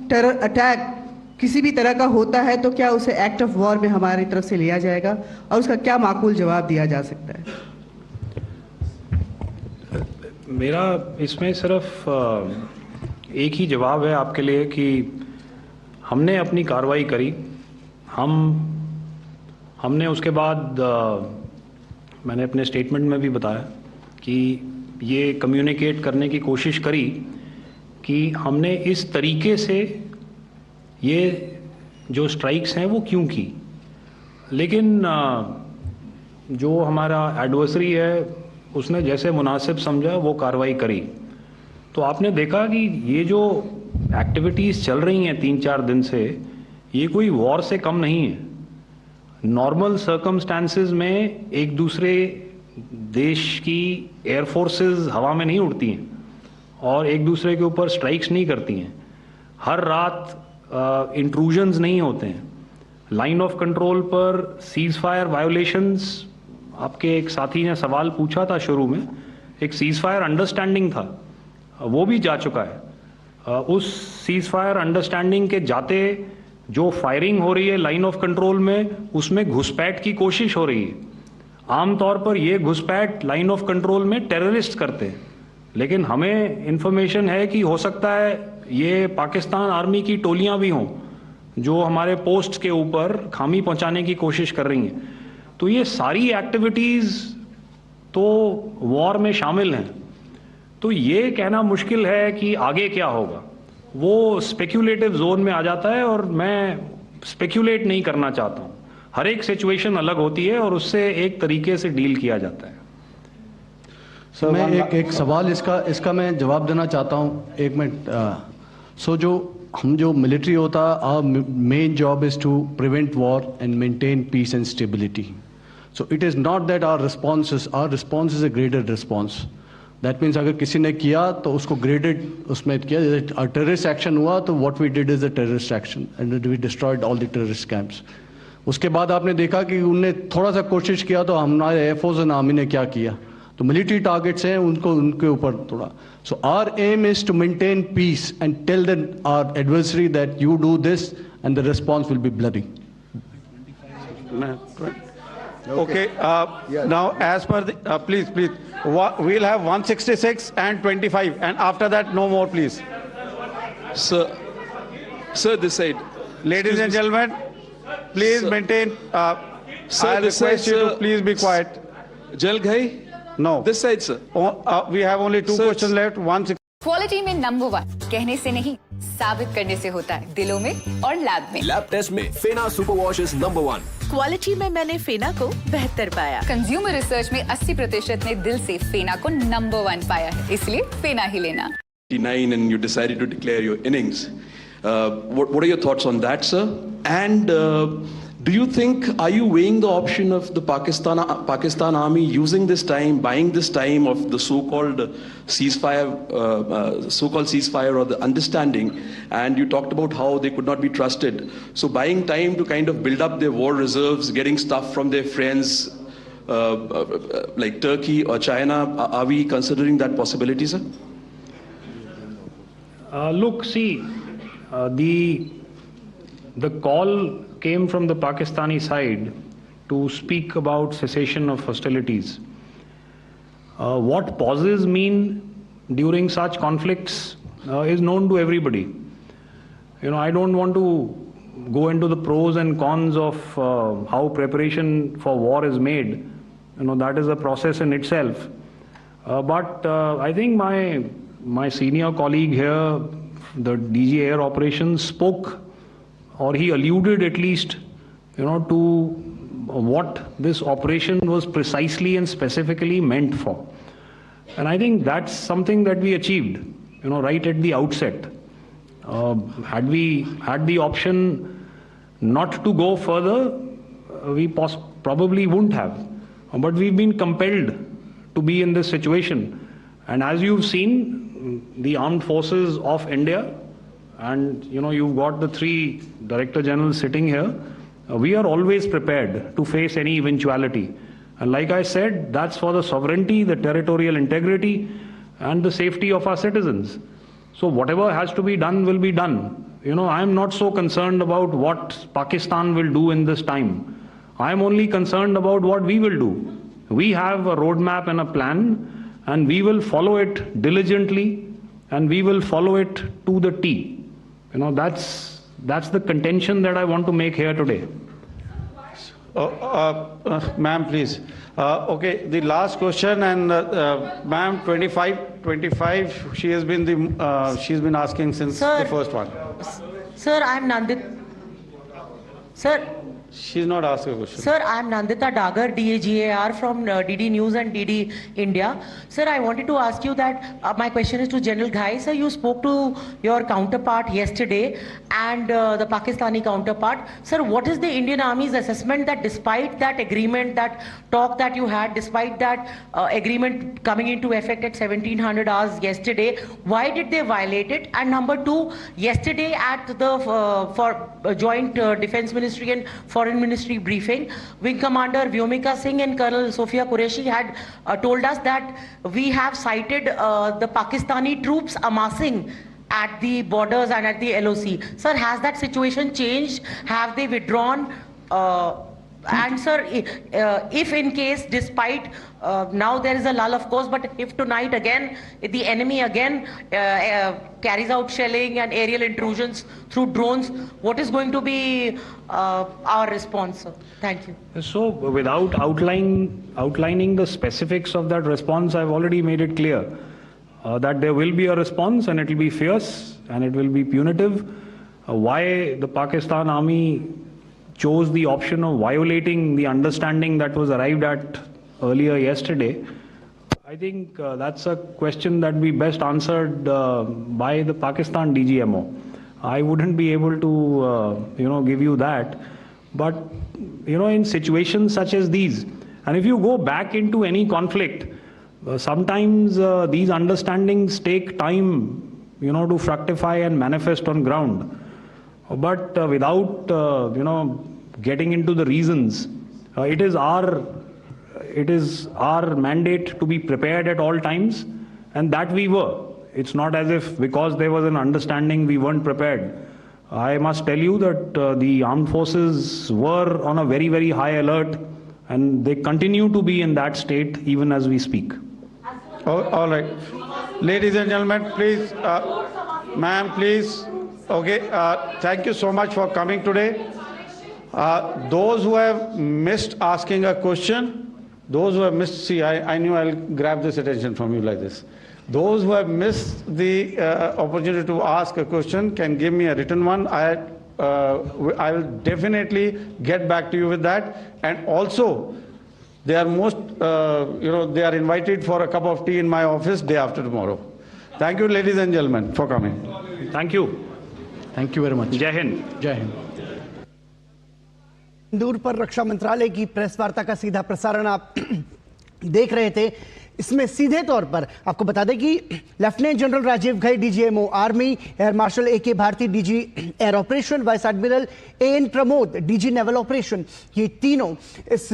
टेरर अटैक किसी भी तरह का होता है, तो क्या उसे एक्ट ऑफ वॉर में हमारी तरफ से लिया जाएगा और उसका क्या माकूल जवाब दिया जा सकता है? मेरा इसमें सिर्फ एक ही जवाब है आपके लिए कि हमने अपनी कार्रवाई करी। हमने उसके बाद मैंने अपने स्टेटमेंट में भी बताया कि ये कम्युनिकेट करने की कोशिश करी कि हमने इस तरीके से ये जो स्ट्राइक्स हैं वो क्यों की। लेकिन जो हमारा एडवर्सरी है उसने जैसे मुनासिब समझा वो कार्रवाई करी। तो आपने देखा कि ये जो एक्टिविटीज़ चल रही हैं 3-4 दिन से, ये कोई वॉर से कम नहीं है। नॉर्मल सर्कमस्टांसेस में एक दूसरे देश की एयर फोर्सेस हवा में नहीं उड़ती हैं और एक दूसरे के ऊपर स्ट्राइक्स नहीं करती हैं। हर रात इंट्रूजन्स नहीं होते हैं। लाइन ऑफ कंट्रोल पर सीज फायर वायोलेशंस, आपके एक साथी ने सवाल पूछा था शुरू में, एक सीज फायर अंडरस्टैंडिंग था, वो भी जा चुका है। उस सीज फायर अंडरस्टैंडिंग के जाते जो फायरिंग हो रही है लाइन ऑफ कंट्रोल में, उसमें घुसपैठ की कोशिश हो रही है। आमतौर पर ये घुसपैठ लाइन ऑफ कंट्रोल में टेररिस्ट करते हैं, लेकिन हमें इंफॉर्मेशन है कि हो सकता है ये पाकिस्तान आर्मी की टोलियां भी हों जो हमारे पोस्ट के ऊपर खामी पहुंचाने की कोशिश कर रही हैं। तो ये सारी एक्टिविटीज़ तो वॉर में शामिल हैं। तो ये कहना मुश्किल है कि आगे क्या होगा, वो स्पेक्यूलेटिव जोन में आ जाता है और मैं स्पेक्यूलेट नहीं करना चाहता हूँ। हर एक सिचुएशन अलग होती है और उससे एक तरीके से डील किया जाता है। सर मैं एक सवाल इसका मैं जवाब देना चाहता हूँ, 1 मिनट। हम जो मिलिट्री होता, our main job is to prevent war and maintain peace and stability. So it is not that our response is a graded response. That means अगर किसी ने किया तो उसको graded उसमें किया, जैसे terrorist action हुआ तो what we did is a terrorist action and we destroyed all the terrorist camps. उसके बाद आपने देखा कि उनने थोड़ा सा कोशिश किया तो हमारे एयरफोर्स एंड आर्मी ने क्या किया, तो मिलिट्री टारगेट्स हैं उनको उनके ऊपर थोड़ा. So our aim is to maintain peace and tell the our adversary that you do this and the response will be bloody. Okay, now as per the, please, we'll have 166 and 25, and after that, no more, please. Sir, this side. Ladies and gentlemen, please maintain, sir, I'll request you to please be quiet. Jal Ghai? No. This side, sir. We have only two questions left, 160. Quality में number 1 कहने से नहीं, साबित करने से होता है, दिलों में और लैब में. लैब टेस्ट में Fena super wash is number 1. Quality में मैंने फेना को बेहतर पाया. कंज्यूमर रिसर्च में 80% ने दिल से फेना को नंबर 1 पाया है, इसलिए फेना ही लेना. 89 and you decided to declare your innings. What are your thoughts on that, sir? And do you think, are you weighing the option of the Pakistan army using this time, buying this time of the so-called ceasefire or the understanding? And you talked about how they could not be trusted. So buying time to kind of build up their war reserves, getting stuff from their friends like Turkey or China, are we considering that possibility, sir? Look, see, the call came from the Pakistani side to speak about cessation of hostilities. What pauses mean during such conflicts is known to everybody. You know, I don't want to go into the pros and cons of how preparation for war is made. You know, that is a process in itself. But I think my senior colleague here, the DG Air Operations, spoke, or he alluded at least, you know, to what this operation was precisely and specifically meant for. And I think that's something that we achieved, you know, right at the outset. Had we had the option not to go further, we probably wouldn't have. But we've been compelled to be in this situation. And as you've seen, the armed forces of India, and you know, you've got the 3 Director Generals sitting here, we are always prepared to face any eventuality. And like I said, that's for the sovereignty, the territorial integrity, and the safety of our citizens. So whatever has to be done will be done. You know, I'm not so concerned about what Pakistan will do in this time. I'm only concerned about what we will do. We have a roadmap and a plan, and we will follow it diligently, and we will follow it to the T. You know, that's the contention that I want to make here today. Ma'am, please. Okay, the last question, and ma'am, 25, she's been asking since the first one. Sir, I'm Nandita. Sir. She's not asking a question. Sir, I am Nandita Dagar, DAGAR from DD News and DD India. Sir, I wanted to ask you that my question is to General Ghai. Sir, you spoke to your counterpart yesterday and the Pakistani counterpart. Sir, what is the Indian Army's assessment that despite that agreement, that talk that you had, despite that agreement coming into effect at 1700 hours yesterday, why did they violate it? And number 2, yesterday at the Joint Defence Ministry and Foreign Ministry briefing, Wing Commander Vyomika Singh and Colonel Sophia Qureshi had told us that we have cited the Pakistani troops amassing at the borders and at the LOC. Sir, has that situation changed? Have they withdrawn? And sir, if in case, despite now there is a lull, of course, but if tonight again the enemy again carries out shelling and aerial intrusions through drones, what is going to be our response, sir? Thank you. So without outlining the specifics of that response, I've already made it clear that there will be a response, and it will be fierce and it will be punitive. Why the Pakistan army chose the option of violating the understanding that was arrived at earlier yesterday, I think that's a question that we best answered by the Pakistan DGMO. I wouldn't be able to, give you that. But, in situations such as these, and if you go back into any conflict, sometimes these understandings take time, to fructify and manifest on ground. But without, getting into the reasons, it is our mandate to be prepared at all times, and that we were. It's not as if because there was an understanding we weren't prepared. I must tell you that the armed forces were on a very, very high alert, and they continue to be in that state even as we speak. All right. Ladies and gentlemen, please, ma'am, please. Okay, thank you so much for coming today. Those who have missed asking a question, those who have missed, see, I knew I'll grab this attention from you like this. Those who have missed the opportunity to ask a question can give me a written one. I'll definitely get back to you with that. And also, they are they are invited for a cup of tea in my office day after tomorrow. Thank you, ladies and gentlemen, for coming. Thank you. Thank you very much. Jai Hind. Jai Hind. सिंदूर पर रक्षा मंत्रालय की press वार्ता का सीधा प्रसारण आप देख रहे थे। इसमें सीधे तौर पर आपको बता दें कि lieutenant general Rajiv Ghai DGMO army, air marshal A K Bharti DG air operation, vice admiral A N Pramod DG naval operation, ये तीनों इस